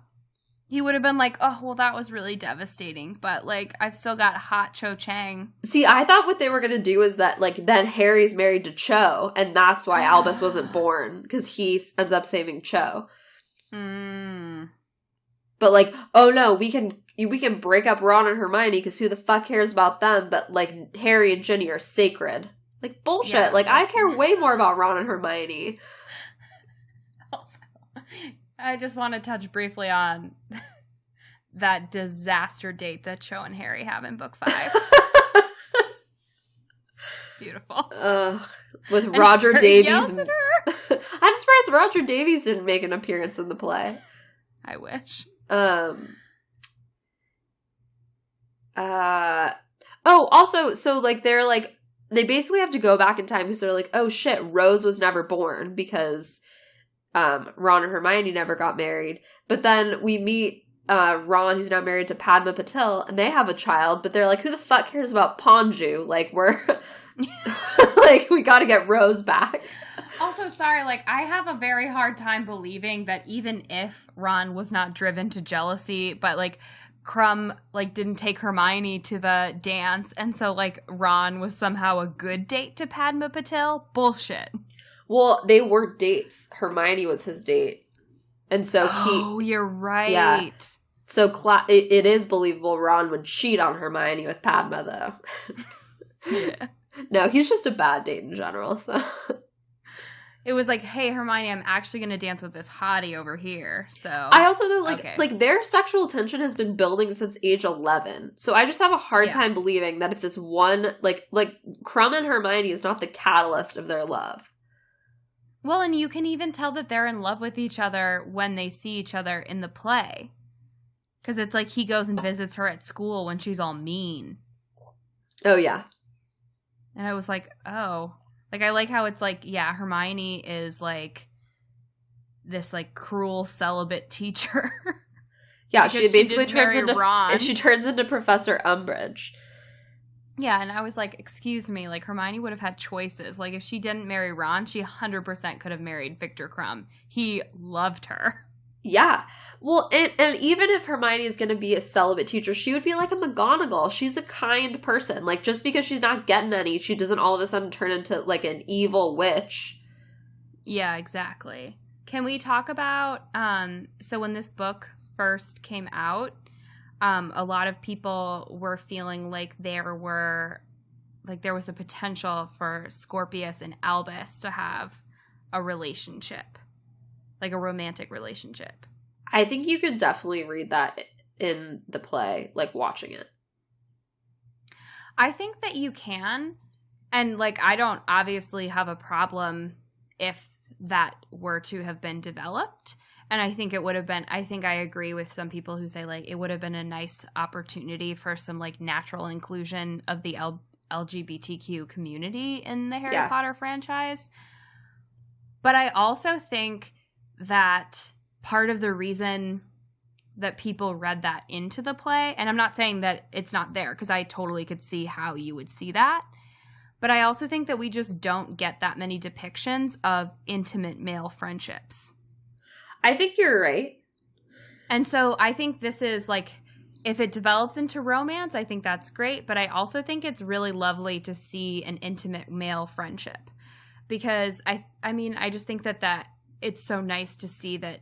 He would have been like, oh, well, that was really devastating, but, like, I've still got hot Cho Chang. See, I thought what they were going to do is that, like, then Harry's married to Cho, and that's why Albus wasn't born, because he ends up saving Cho. But, like, oh no, we can break up Ron and Hermione, because who the fuck cares about them, but, like, Harry and Ginny are sacred. Like, bullshit. Yeah, like, I care way more about Ron and Hermione. Also, I just want to touch briefly on that disaster date that Cho and Harry have in book 5. Beautiful. With Roger Davies. Yells at her. I'm surprised Roger Davies didn't make an appearance in the play. I wish. Also, so, like, they're, like, they basically have to go back in time because they're like, oh shit, Rose was never born because Ron and Hermione never got married. But then we meet Ron, who's now married to Padma Patil, and they have a child, but they're like, who the fuck cares about Ponju? Like, we're like, we gotta get Rose back. Also, sorry, like, I have a very hard time believing that even if Ron was not driven to jealousy, but, like, Crumb, like, didn't take Hermione to the dance, and so, like, Ron was somehow a good date to Padma Patil? Bullshit. Well, they were dates. Hermione was his date. And so Oh, you're right. Yeah. So it is believable Ron would cheat on Hermione with Padma, though. Yeah. No, he's just a bad date in general, so... It was like, hey, Hermione, I'm actually going to dance with this hottie over here, so... I also know, like, their sexual tension has been building since age 11. So I just have a hard time believing that if this one, like, Crumb and Hermione is not the catalyst of their love. Well, and you can even tell that they're in love with each other when they see each other in the play. Because it's like he goes and visits her at school when she's all mean. Oh, yeah. And I was like, oh... Like, I like how it's like, yeah, Hermione is, like, this, like, cruel celibate teacher. Yeah, she basically turns into Ron. She turns into Professor Umbridge. Yeah, and I was like, excuse me, like, Hermione would have had choices. Like, if she didn't marry Ron, she 100% could have married Victor Crumb. He loved her. Yeah. Well, and even if Hermione is going to be a celibate teacher, she would be like a McGonagall. She's a kind person. Like, just because she's not getting any, she doesn't all of a sudden turn into, like, an evil witch. Yeah, exactly. Can we talk about, so when this book first came out, a lot of people were feeling like there was a potential for Scorpius and Albus to have a relationship. Like a romantic relationship. I think you could definitely read that in the play, like watching it. I think that you can. And, like, I don't obviously have a problem if that were to have been developed. And I think I agree with some people who say, like, it would have been a nice opportunity for some, like, natural inclusion of the LGBTQ community in the Harry Potter franchise. But I also think that part of the reason that people read that into the play, and I'm not saying that it's not there, because I totally could see how you would see that, but I also think that we just don't get that many depictions of intimate male friendships. I think you're right. And so I think this is, like, if it develops into romance, I think that's great, but I also think it's really lovely to see an intimate male friendship. Because, I just think that it's so nice to see that,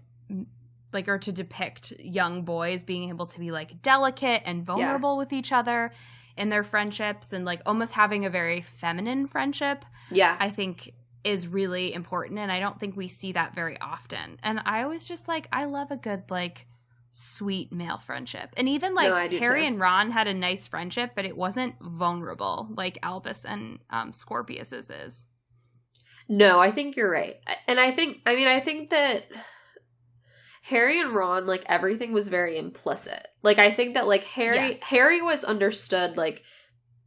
like, or to depict young boys being able to be, like, delicate and vulnerable with each other in their friendships, and, like, almost having a very feminine friendship. Yeah. I think is really important, and I don't think we see that very often. And I always just, like, I love a good, like, sweet male friendship. And even, like, Harry and Ron had a nice friendship, but it wasn't vulnerable like Albus and Scorpius's is. No, I think you're right. And I think that Harry and Ron, like, everything was very implicit. Like, I think that, like, Harry was understood, like,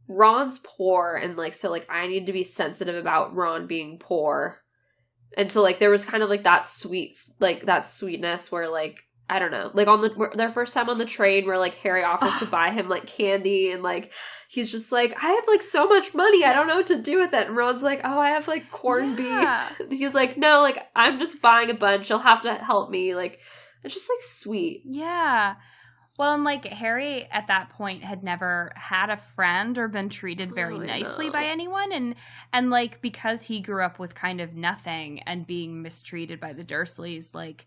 Ron's poor, and, like, so, like, I need to be sensitive about Ron being poor. And so, like, there was kind of, like, that sweetness where, like, I don't know, like, on their first time on the train where, like, Harry offers to buy him, like, candy, and, like, he's just like, I have, like, so much money, I don't know what to do with it. And Ron's like, oh, I have, like, corned beef. And he's like, no, like, I'm just buying a bunch, you'll have to help me. Like, it's just, like, sweet. Yeah. Well, and, like, Harry at that point had never had a friend or been treated very nicely by anyone. And, like, because he grew up with kind of nothing and being mistreated by the Dursleys, like,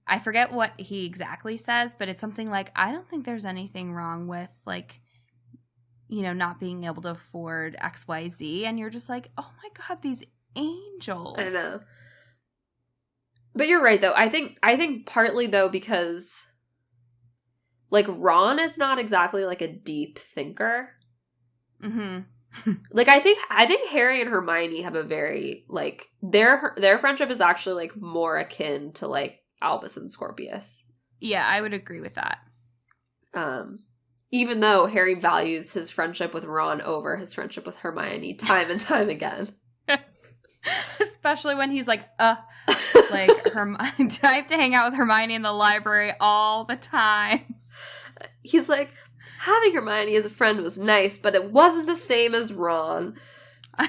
I forget what he exactly says, but it's something like, I don't think there's anything wrong with, like, you know, not being able to afford XYZ. And you're just like, oh my God, these angels. I know. But you're right, though. I think partly, though, because, like, Ron is not exactly, like, a deep thinker. Mm-hmm. Like, I think Harry and Hermione have a very, like, their friendship is actually, like, more akin to, like, Albus and Scorpius. Yeah, I would agree with that. Even though Harry values his friendship with Ron over his friendship with Hermione time and time again. Yes. Especially when he's like, I have to hang out with Hermione in the library all the time. He's like, having Hermione as a friend was nice, but it wasn't the same as Ron.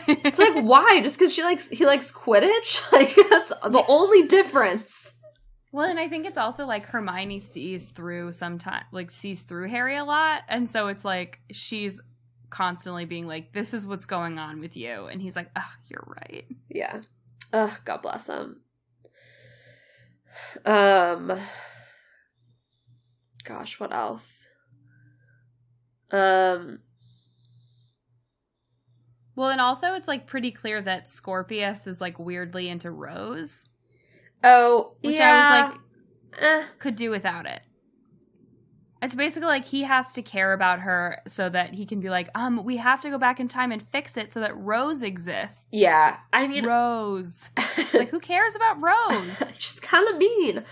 It's like, why? Just because he likes Quidditch? Like, that's the only difference. Well, and I think it's also, like, Hermione sees through Harry a lot, and so it's like she's constantly being like, this is what's going on with you, and he's like, ugh, you're right. Yeah. Ugh, God bless him. Gosh, what else? Well, and also it's, like, pretty clear that Scorpius is, like, weirdly into Rose. Oh, which I was like, could do without it. It's basically like he has to care about her so that he can be like, we have to go back in time and fix it so that Rose exists. Yeah, I mean, Rose. It's like, who cares about Rose? She's kind of mean.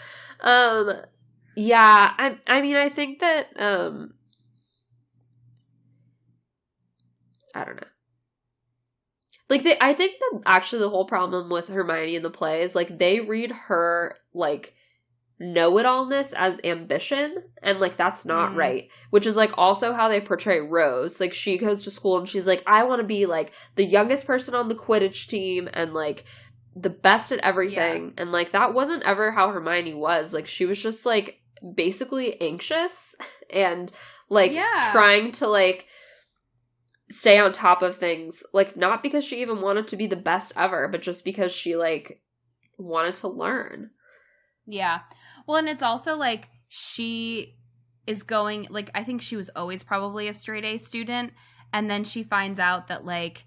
Yeah, I mean, I think that, I don't know. Like, I think that actually the whole problem with Hermione in the play is, like, they read her, like, know-it-allness as ambition, and, like, that's not right. Which is, like, also how they portray Rose. Like, she goes to school and she's like, I want to be, like, the youngest person on the Quidditch team and, like, the best at everything. Yeah. And, like, that wasn't ever how Hermione was. Like, she was just, like, basically anxious and, like, trying to, like, stay on top of things, like, not because she even wanted to be the best ever, but just because she, like, wanted to learn. Yeah. Well, and it's also, like, she is going, like, I think she was always probably a straight A student, and then she finds out that, like,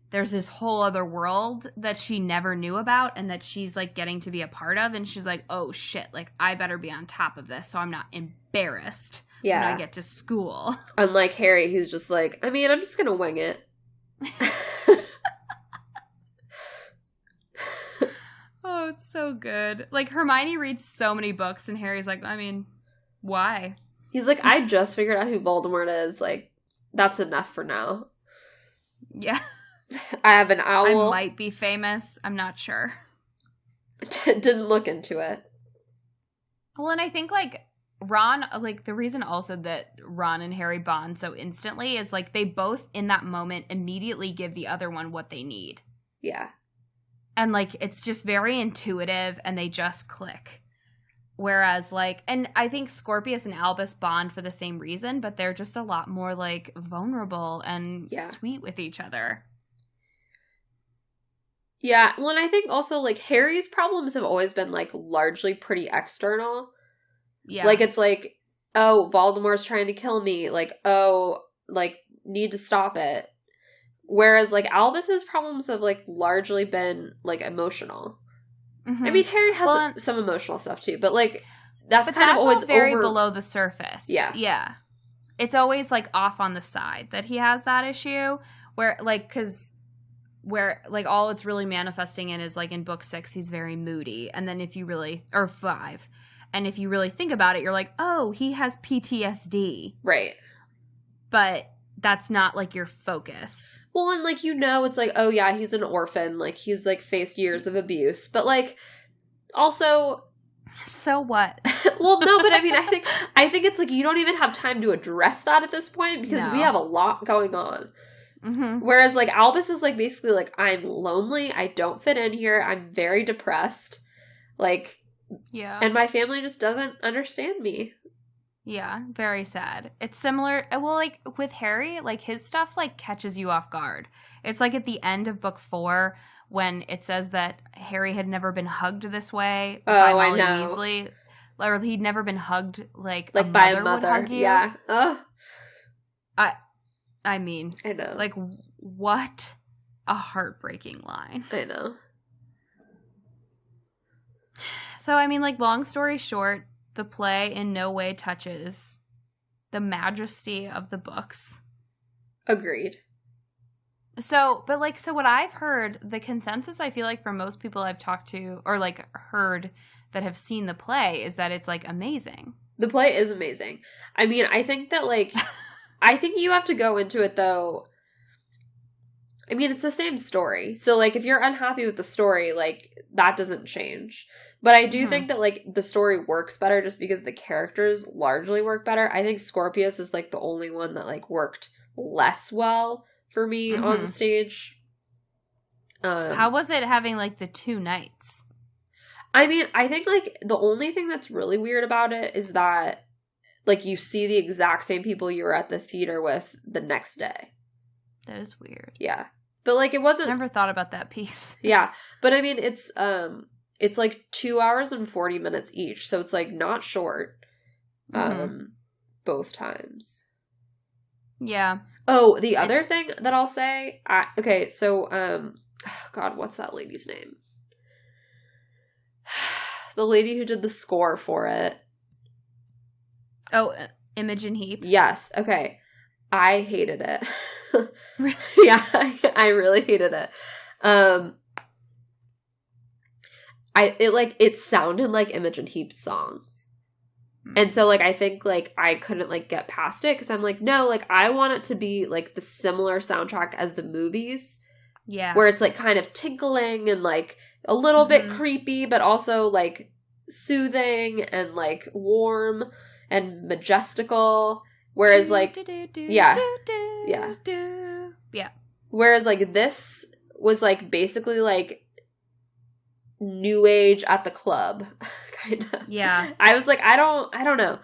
there's this whole other world that she never knew about and that she's, like, getting to be a part of, and she's like, oh, shit, like, I better be on top of this so I'm not embarrassed when I get to school. Unlike Harry, who's just like, I mean, I'm just gonna wing it. Oh, That's so good. Like, Hermione reads so many books, and Harry's like, I mean, why? He's like, I just figured out who Voldemort is. Like, that's enough for now. Yeah. I have an owl. I might be famous. I'm not sure. Didn't look into it. Well, and I think, like, Ron, like, the reason also that Ron and Harry bond so instantly is, like, they both, in that moment, immediately give the other one what they need. Yeah. And, like, it's just very intuitive, and they just click. Whereas, like, and I think Scorpius and Albus bond for the same reason, but they're just a lot more, like, vulnerable and sweet with each other. Yeah, well, and I think also, like, Harry's problems have always been, like, largely pretty external. Yeah. Like, it's like, oh, Voldemort's trying to kill me. Like, oh, like, need to stop it. Whereas, like, Albus's problems have, like, largely been, like, emotional. Mm-hmm. I mean, Harry has some emotional stuff, too. But, like, that's always very below the surface. Yeah. Yeah. It's always, like, off on the side that he has that issue. Where, like, where, like, all it's really manifesting in is, like, in book 6, he's very moody. And then if you really, or 5, and if you really think about it, you're like, oh, he has PTSD. Right. But that's not, like, your focus. Well, and, like, you know, it's like, oh, yeah, he's an orphan. Like, he's, like, faced years of abuse. But, like, also... So what? Well, no, but I mean, I think it's, like, you don't even have time to address that at this point because we have a lot going on. Mm-hmm. Whereas, like, Albus is, like, basically, like, I'm lonely. I don't fit in here. I'm very depressed. Like... Yeah. And my family just doesn't understand me. Yeah, very sad. It's similar, well, like, with Harry, like, his stuff, like, catches you off guard. It's like at the end of book 4 when it says that Harry had never been hugged this way by Molly Weasley. Or he'd never been hugged, like a by mother a mother. Would hug you. Yeah. I mean. I know. Like, what a heartbreaking line. I know. So, I mean, like, long story short, the play in no way touches the majesty of the books. Agreed. So, but, like, so what I've heard, the consensus I feel like from most people I've talked to, or, like, heard that have seen the play, is that it's, like, amazing. The play is amazing. I mean, I think that, like, I think you have to go into it, though. I mean, it's the same story. So, like, if you're unhappy with the story, like, that doesn't change. But I do think that, like, the story works better just because the characters largely work better. I think Scorpius is, like, the only one that, like, worked less well for me on stage. How was it having, like, the 2 nights? I mean, I think, like, the only thing that's really weird about it is that, like, you see the exact same people you were at the theater with the next day. That is weird. Yeah. But, like, it wasn't... I never thought about that piece. Yeah. But, I mean, it's, like, 2 hours and 40 minutes each. So it's, like, not short. Both times. Yeah. Oh, the other thing that I'll say... okay, so, God, what's that lady's name? The lady who did the score for it. Oh, Imogen Heap? Yes. Okay. I hated it. Yeah, I really hated it. It sounded like Imogen Heap's songs. And so, like, I think, like, I couldn't, like, get past it because I'm like, no, like, I want it to be, like, the similar soundtrack as the movies. Yeah. Where it's, like, kind of tinkling and, like, a little bit creepy, but also, like, soothing and, like, warm and majestical. Whereas, like, yeah. Whereas, like, this was, like, basically, like, new age at the club, kind of. Yeah. I was like, I don't know.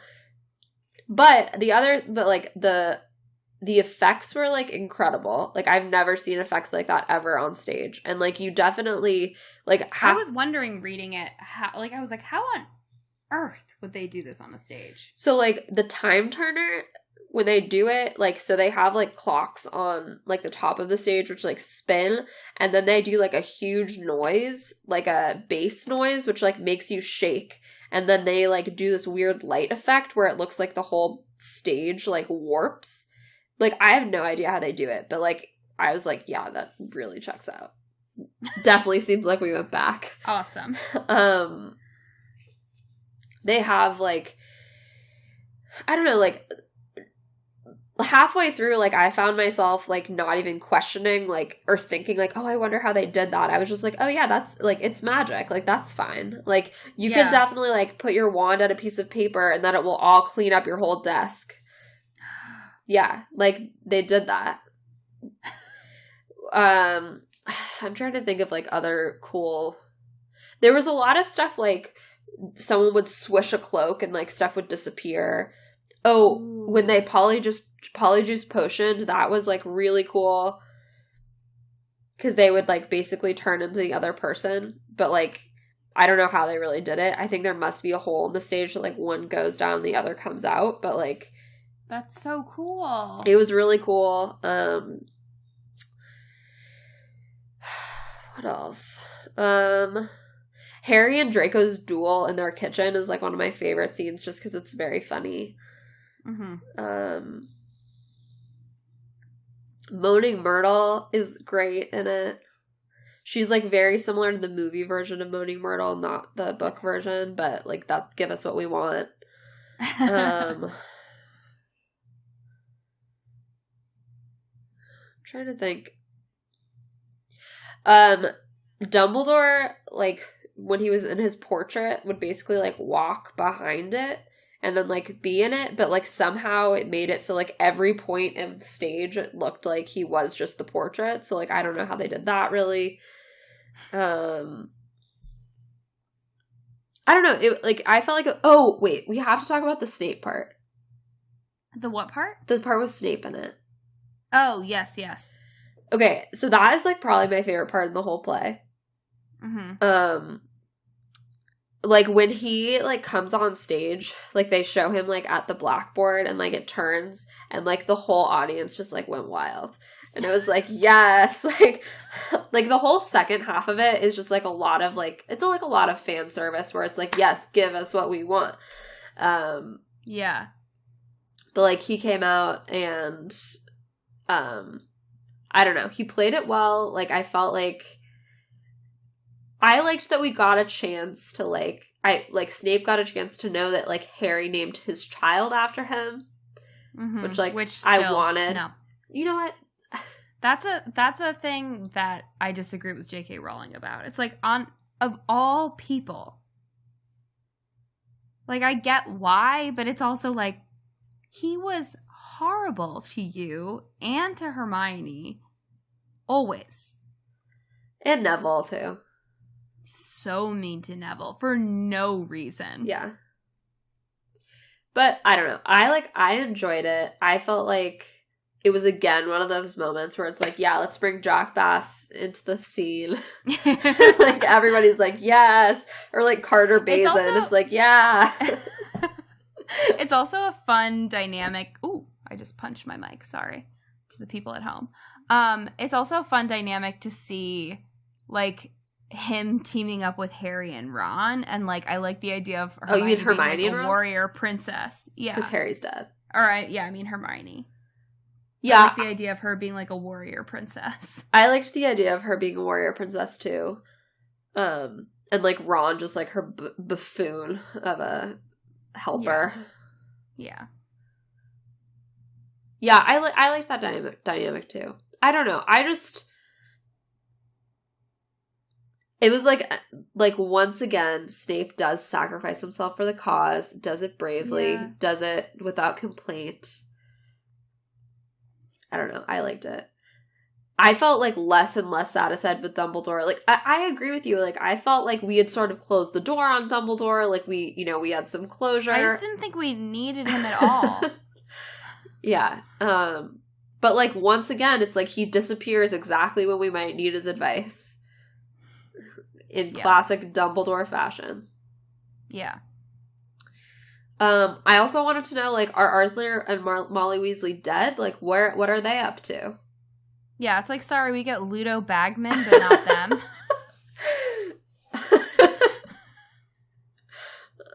But like, the effects were, like, incredible. Like, I've never seen effects like that ever on stage. And, like, you definitely, like... I was wondering, reading it, I was like, how on earth would they do this on a stage? So, like, the time turner... When they do it, like, so they have, like, clocks on, like, the top of the stage, which, like, spin, and then they do, like, a huge noise, like a bass noise, which, like, makes you shake, and then they, like, do this weird light effect where it looks like the whole stage, like, warps. Like, I have no idea how they do it, but, like, I was like, yeah, that really checks out. Definitely seems like we went back. Awesome. They have, like, I don't know, like, halfway through, like, I found myself, like, not even questioning, like, or thinking, like, oh, I wonder how they did that. I was just like, oh, yeah, that's, like, it's magic. Like, that's fine. Like, you can definitely, like, put your wand on a piece of paper and then it will all clean up your whole desk. Yeah, like, they did that. I'm trying to think of, like, other cool... There was a lot of stuff, like, someone would swish a cloak and, like, stuff would disappear. Oh, ooh. When they polyjuice potioned, that was, like, really cool. Because they would, like, basically turn into the other person. But, like, I don't know how they really did it. I think there must be a hole in the stage that, like, one goes down, the other comes out. But, like... That's so cool. It was really cool. What else? Harry and Draco's duel in their kitchen is, like, one of my favorite scenes just because it's very funny. Mm-hmm. Moaning Myrtle is great in it. She's, like, very similar to the movie version of Moaning Myrtle, not the book version, but, like, that give us what we want. I'm trying to think. Dumbledore, like, when he was in his portrait, would basically, like, walk behind it and then, like, be in it, but, like, somehow it made it so, like, every point of the stage it looked like he was just the portrait, so, like, I don't know how they did that, really. I don't know, it, like, I felt like, oh, wait, we have to talk about the Snape part. The what part? The part with Snape in it. Oh, yes. Okay, so that is, like, probably my favorite part in the whole play. Mm-hmm. Like, when he, like, comes on stage, like, they show him, like, at the blackboard, and, like, it turns, and, like, the whole audience just, like, went wild. And it was like, yes! Like, the whole second half of it is just, like, a lot of, like, it's, like, a lot of fan service, where it's like, yes, give us what we want. Yeah. But, like, he came out, and, I don't know, he played it well. Like, I felt like... I liked that we got a chance to, like... Snape got a chance to know that, like, Harry named his child after him. Mm-hmm. Which still, I wanted. No. You know what? That's a thing that I disagree with J.K. Rowling about. It's like, of all people... Like, I get why, but it's also, like, he was horrible to you and to Hermione. Always. And Neville, too. So mean to Neville for no reason. Yeah. But I don't know. I enjoyed it. I felt like it was again one of those moments where it's like, yeah, let's bring Jack Bass into the scene. Like everybody's like, yes. Or like Carter Bazin. It's like, yeah. It's also a fun dynamic. Ooh, I just punched my mic. Sorry to the people at home. It's also a fun dynamic to see, like, him teaming up with Harry and Ron, and, like, I like the idea of Hermione, being, like, a warrior princess. Yeah. Because Harry's dead. All right, yeah, I mean Hermione. Yeah. I like the idea of her being, like, a warrior princess. I liked the idea of her being a warrior princess, too. And, like, Ron just, like, her buffoon of a helper. Yeah. Yeah, I liked that dynamic, too. I don't know. It was like once again, Snape does sacrifice himself for the cause, does it bravely, does it without complaint. I don't know. I liked it. I felt, like, less and less satisfied with Dumbledore. Like, I agree with you. Like, I felt like we had sort of closed the door on Dumbledore. Like, we had some closure. I just didn't think we needed him at all. Yeah. But, like, once again, it's like he disappears exactly when we might need his advice. In classic Dumbledore fashion. Yeah. I also wanted to know, like, are Arthur and Molly Weasley dead? Like, what are they up to? Yeah, it's like, sorry, we get Ludo Bagman, but not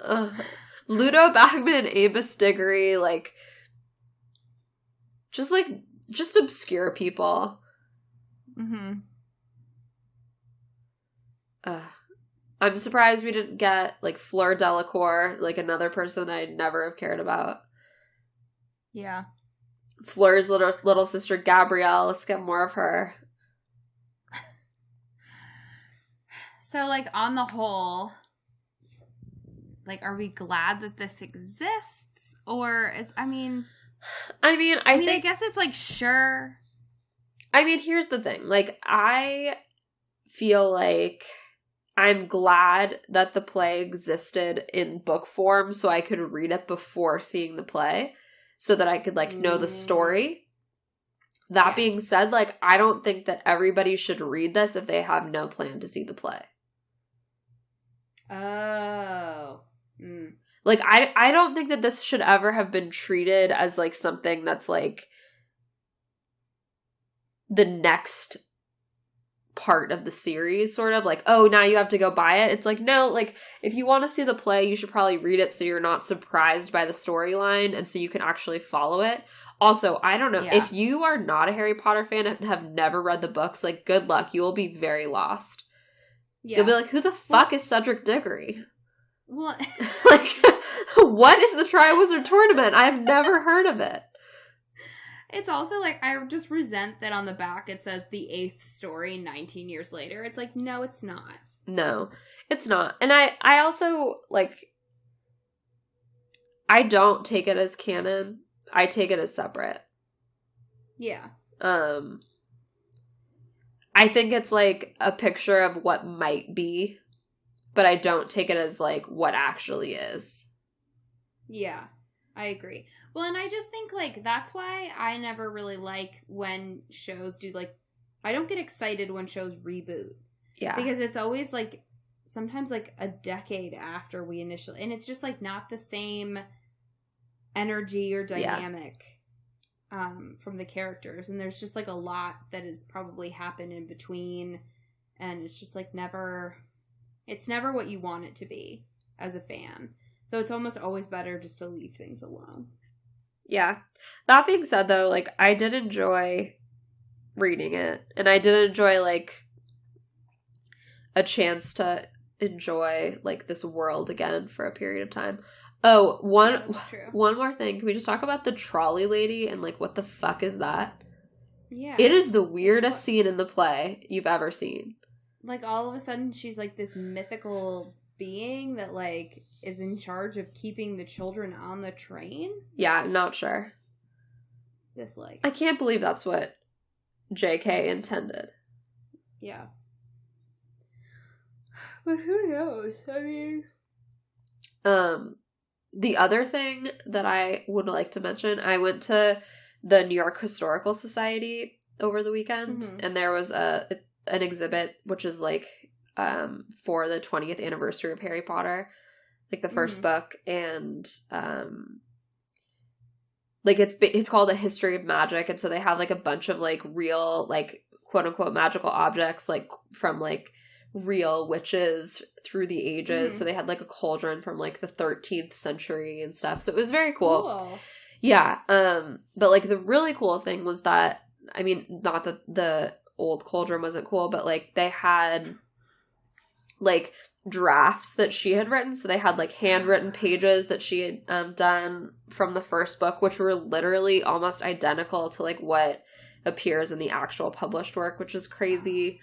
them. Ludo Bagman, Amos Diggory, like, just obscure people. Mm-hmm. I'm surprised we didn't get, like, Fleur Delacour, like, another person I'd never have cared about. Yeah. Fleur's little sister, Gabrielle. Let's get more of her. So, like, on the whole, like, are we glad that this exists? Or, I guess it's, like, sure. I mean, here's the thing. Like, I feel like I'm glad that the play existed in book form so I could read it before seeing the play so that I could, like, know the story. That being said, like, I don't think that everybody should read this if they have no plan to see the play. Oh. Like, I don't think that this should ever have been treated as, like, something that's, like, the next part of the series, sort of. Like, oh, now you have to go buy it. It's like, no, like, if you want to see the play, you should probably read it so you're not surprised by the storyline and so you can actually follow it. Also, I don't know. Yeah. If you are not a Harry Potter fan and have never read the books, like, good luck. You will be very lost. Yeah. You'll be like, who the fuck is Cedric Diggory? Well, like, what is the Triwizard Tournament? I've never heard of it. It's also, like, I just resent that on the back it says the 8th story 19 years later. It's like, no, it's not. No, it's not. And I also, like, I don't take it as canon. I take it as separate. Yeah. I think it's, like, a picture of what might be, but I don't take it as, like, what actually is. Yeah. I agree. Well, and I just think, like, that's why I never really like when shows do, like, I don't get excited when shows reboot. Yeah. Because it's always, like, sometimes, like, a decade after we initially, and it's just, like, not the same energy or dynamic from the characters. And there's just, like, a lot that has probably happened in between, and it's just, like, it's never what you want it to be as a fan. So it's almost always better just to leave things alone. Yeah. That being said, though, like, I did enjoy reading it. And I did enjoy, like, a chance to enjoy, like, this world again for a period of time. Oh, one more thing. Can we just talk about the trolley lady and, like, what the fuck is that? Yeah. It is the weirdest scene in the play you've ever seen. Like, all of a sudden, she's, like, this mythical being that, like, is in charge of keeping the children on the train? Yeah, not sure. Dislike. I can't believe that's what JK intended. Yeah. But who knows? I mean... The other thing that I would like to mention, I went to the New York Historical Society over the weekend, and there was an exhibit, which is, like, for the 20th anniversary of Harry Potter, like the first book, and like it's called A History of Magic, and so they have, like, a bunch of, like, real, like, quote unquote magical objects, like, from, like, real witches through the ages. So they had, like, a cauldron from, like, the 13th century and stuff, so it was very cool. Yeah. But, like, the really cool thing was that, I mean, not that the old cauldron wasn't cool, but, like, they had, like, drafts that she had written. So they had, like, handwritten pages that she had done from the first book, which were literally almost identical to, like, what appears in the actual published work, which is crazy.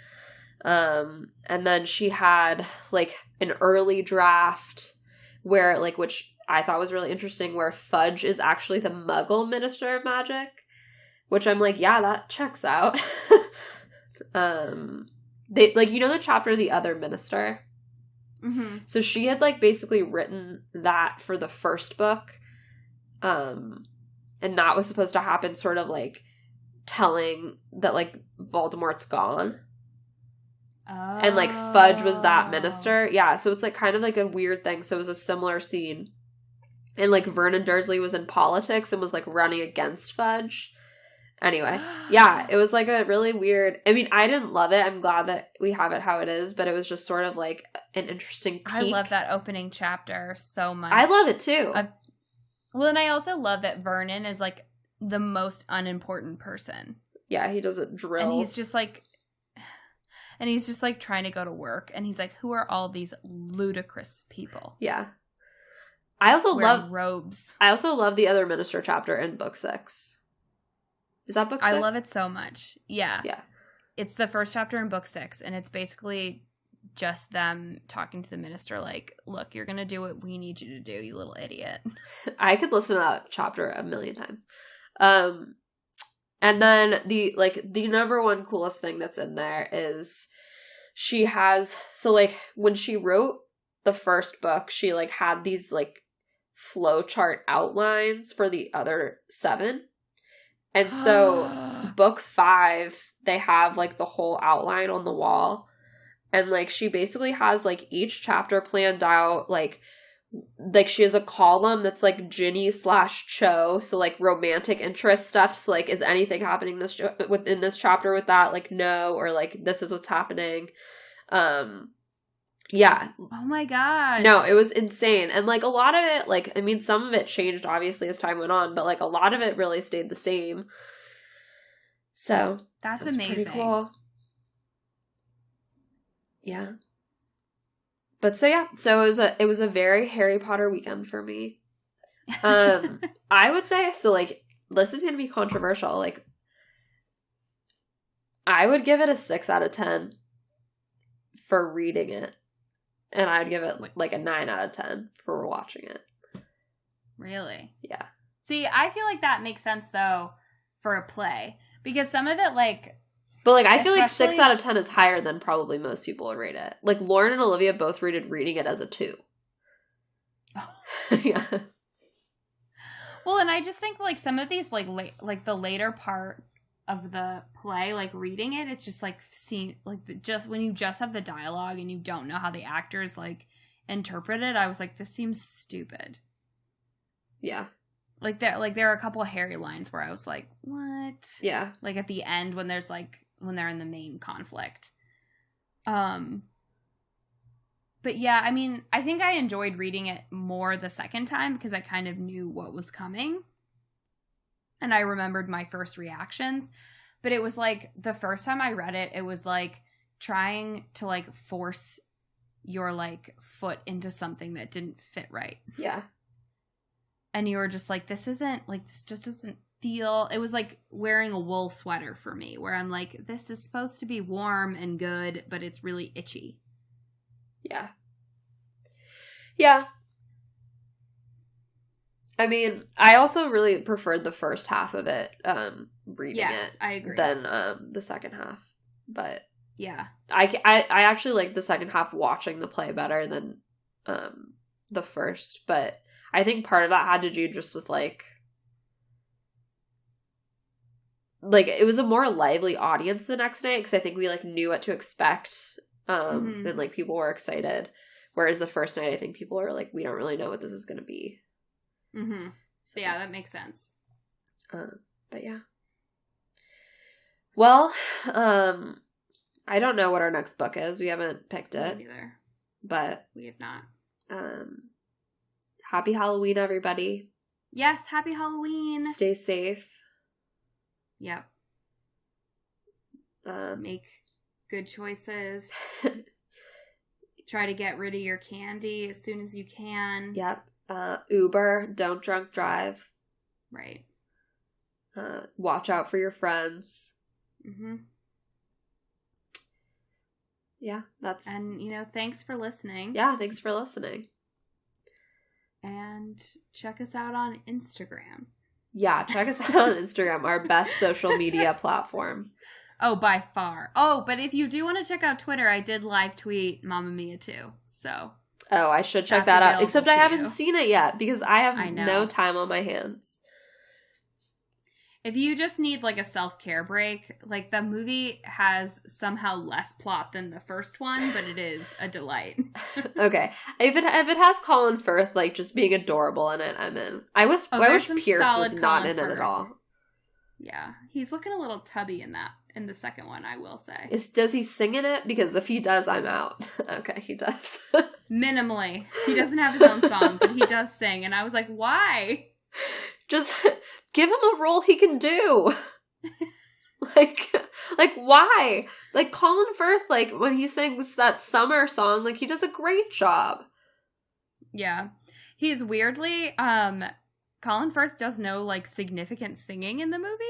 And then she had, like, an early draft where, like, which I thought was really interesting, where Fudge is actually the Muggle Minister of Magic, which I'm like, yeah, that checks out. They, like, you know the chapter The Other Minister? So she had, like, basically written that for the first book, and that was supposed to happen sort of, like, telling that, like, Voldemort's gone. Oh. And, like, Fudge was that minister. Yeah, so it's, like, kind of, like, a weird thing. So it was a similar scene. And, like, Vernon Dursley was in politics and was, like, running against Fudge. Anyway, yeah, it was, like, a really weird... I mean, I didn't love it. I'm glad that we have it how it is, but it was just sort of, like, an interesting peek. I love that opening chapter so much. I love it, too. Well, and I also love that Vernon is, like, the most unimportant person. Yeah, he doesn't drill. And he's just, like... And he's just, like, trying to go to work. And he's like, who are all these ludicrous people? Yeah. I also love robes. I also love the other minister chapter in book 6. Is that book 6? I love it so much. Yeah. Yeah. It's the first chapter in book 6, and it's basically just them talking to the minister like, look, you're going to do what we need you to do, you little idiot. I could listen to that chapter a million times. And then the number one coolest thing that's in there is she has, so, like, when she wrote the first book, she, like, had these, like, flowchart outlines for the other 7. And so book 5, they have, like, the whole outline on the wall. And, like, she basically has, like, each chapter planned out, like she has a column that's, like, Ginny/Cho, so, like, romantic interest stuff. So, like, is anything happening within this chapter with that? Like, no, or, like, this is what's happening. Yeah. Oh my gosh. No, it was insane. And, like, a lot of it, like, I mean, some of it changed, obviously, as time went on, but, like, a lot of it really stayed the same. So. That's amazing. Pretty cool. Yeah. But so, yeah. So it was a very Harry Potter weekend for me. I would say, so, like, this is going to be controversial. Like, I would give it a 6 out of 10 for reading it. And I'd give it, like, a 9 out of 10 for watching it. Really? Yeah. See, I feel like that makes sense, though, for a play. Because some of it, like... But, like, I feel like 6 out of 10 is higher than probably most people would rate it. Like, Lauren and Olivia both rated reading it as a 2. Oh. Yeah. Well, and I just think, like, some of these, like, like, the later part of the play, like, reading it, it's just, like, seeing, like, just when you just have the dialogue and you don't know how the actors, like, interpret it, I was like, this seems stupid. Yeah. Like, there are a couple of Harry lines where I was like, what? Yeah. Like, at the end when there's, like, when they're in the main conflict. But yeah, I mean, I think I enjoyed reading it more the second time because I kind of knew what was coming. And I remembered my first reactions. But it was like, the first time I read it, it was like trying to, like, force your, like, foot into something that didn't fit right. Yeah. And you were just like, this isn't, like, this just doesn't feel, it was like wearing a wool sweater for me, where I'm like, this is supposed to be warm and good, but it's really itchy. Yeah. Yeah. I mean, I also really preferred the first half of it, reading it. I agree. Than the second half. But yeah. I actually like the second half watching the play better than the first, but I think part of that had to do just with, like, it was a more lively audience the next night, because I think we, like, knew what to expect, and, like, people were excited, whereas the first night I think people are like, we don't really know what this is going to be. Mm-hmm. So yeah, that makes sense. But yeah. Well, I don't know what our next book is. We haven't picked it. Me neither. But we have not. Happy Halloween, everybody. Yes, happy Halloween. Stay safe. Yep. Make good choices. Try to get rid of your candy as soon as you can. Yep. Uber, don't drunk drive. Right. Watch out for your friends. Mm-hmm. Yeah, that's... And, you know, thanks for listening. Yeah, thanks for listening. And check us out on Instagram. Yeah, check us out on Instagram, our best social media platform. Oh, by far. Oh, but if you do want to check out Twitter, I did live tweet Mamma Mia too, so... Oh, I should check that out. Except I haven't seen it yet, because I have no time on my hands. If you just need, like, a self-care break, like, the movie has somehow less plot than the first one, but it is a delight. Okay. If it has Colin Firth, like, just being adorable in it, I'm in. I wish Pierce was not in it at all. Yeah. He's looking a little tubby in the second one, I will say. Does he sing in it? Because if he does, I'm out. Okay, he does. Minimally. He doesn't have his own song, but he does sing, and I was like, why? Just give him a role he can do. Like why? Like, Colin Firth, like, when he sings that summer song, like, he does a great job. Yeah. He's weirdly, Colin Firth does no, like, significant singing in the movie,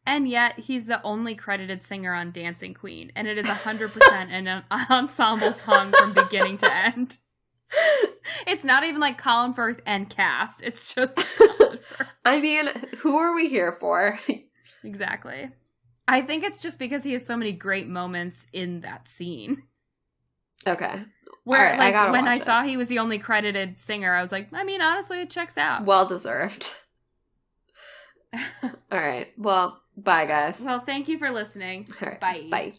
and yet he's the only credited singer on Dancing Queen, and it is 100% an ensemble song from beginning to end. It's not even like Colin Firth and cast. It's just Colin Firth. I mean, who are we here for? Exactly. I think it's just because he has so many great moments in that scene. Okay. Where, right, like, when I saw he was the only credited singer, I was like, I mean, honestly, it checks out. Well deserved. All right. Well, bye, guys. Well, thank you for listening. All right. Bye. Bye.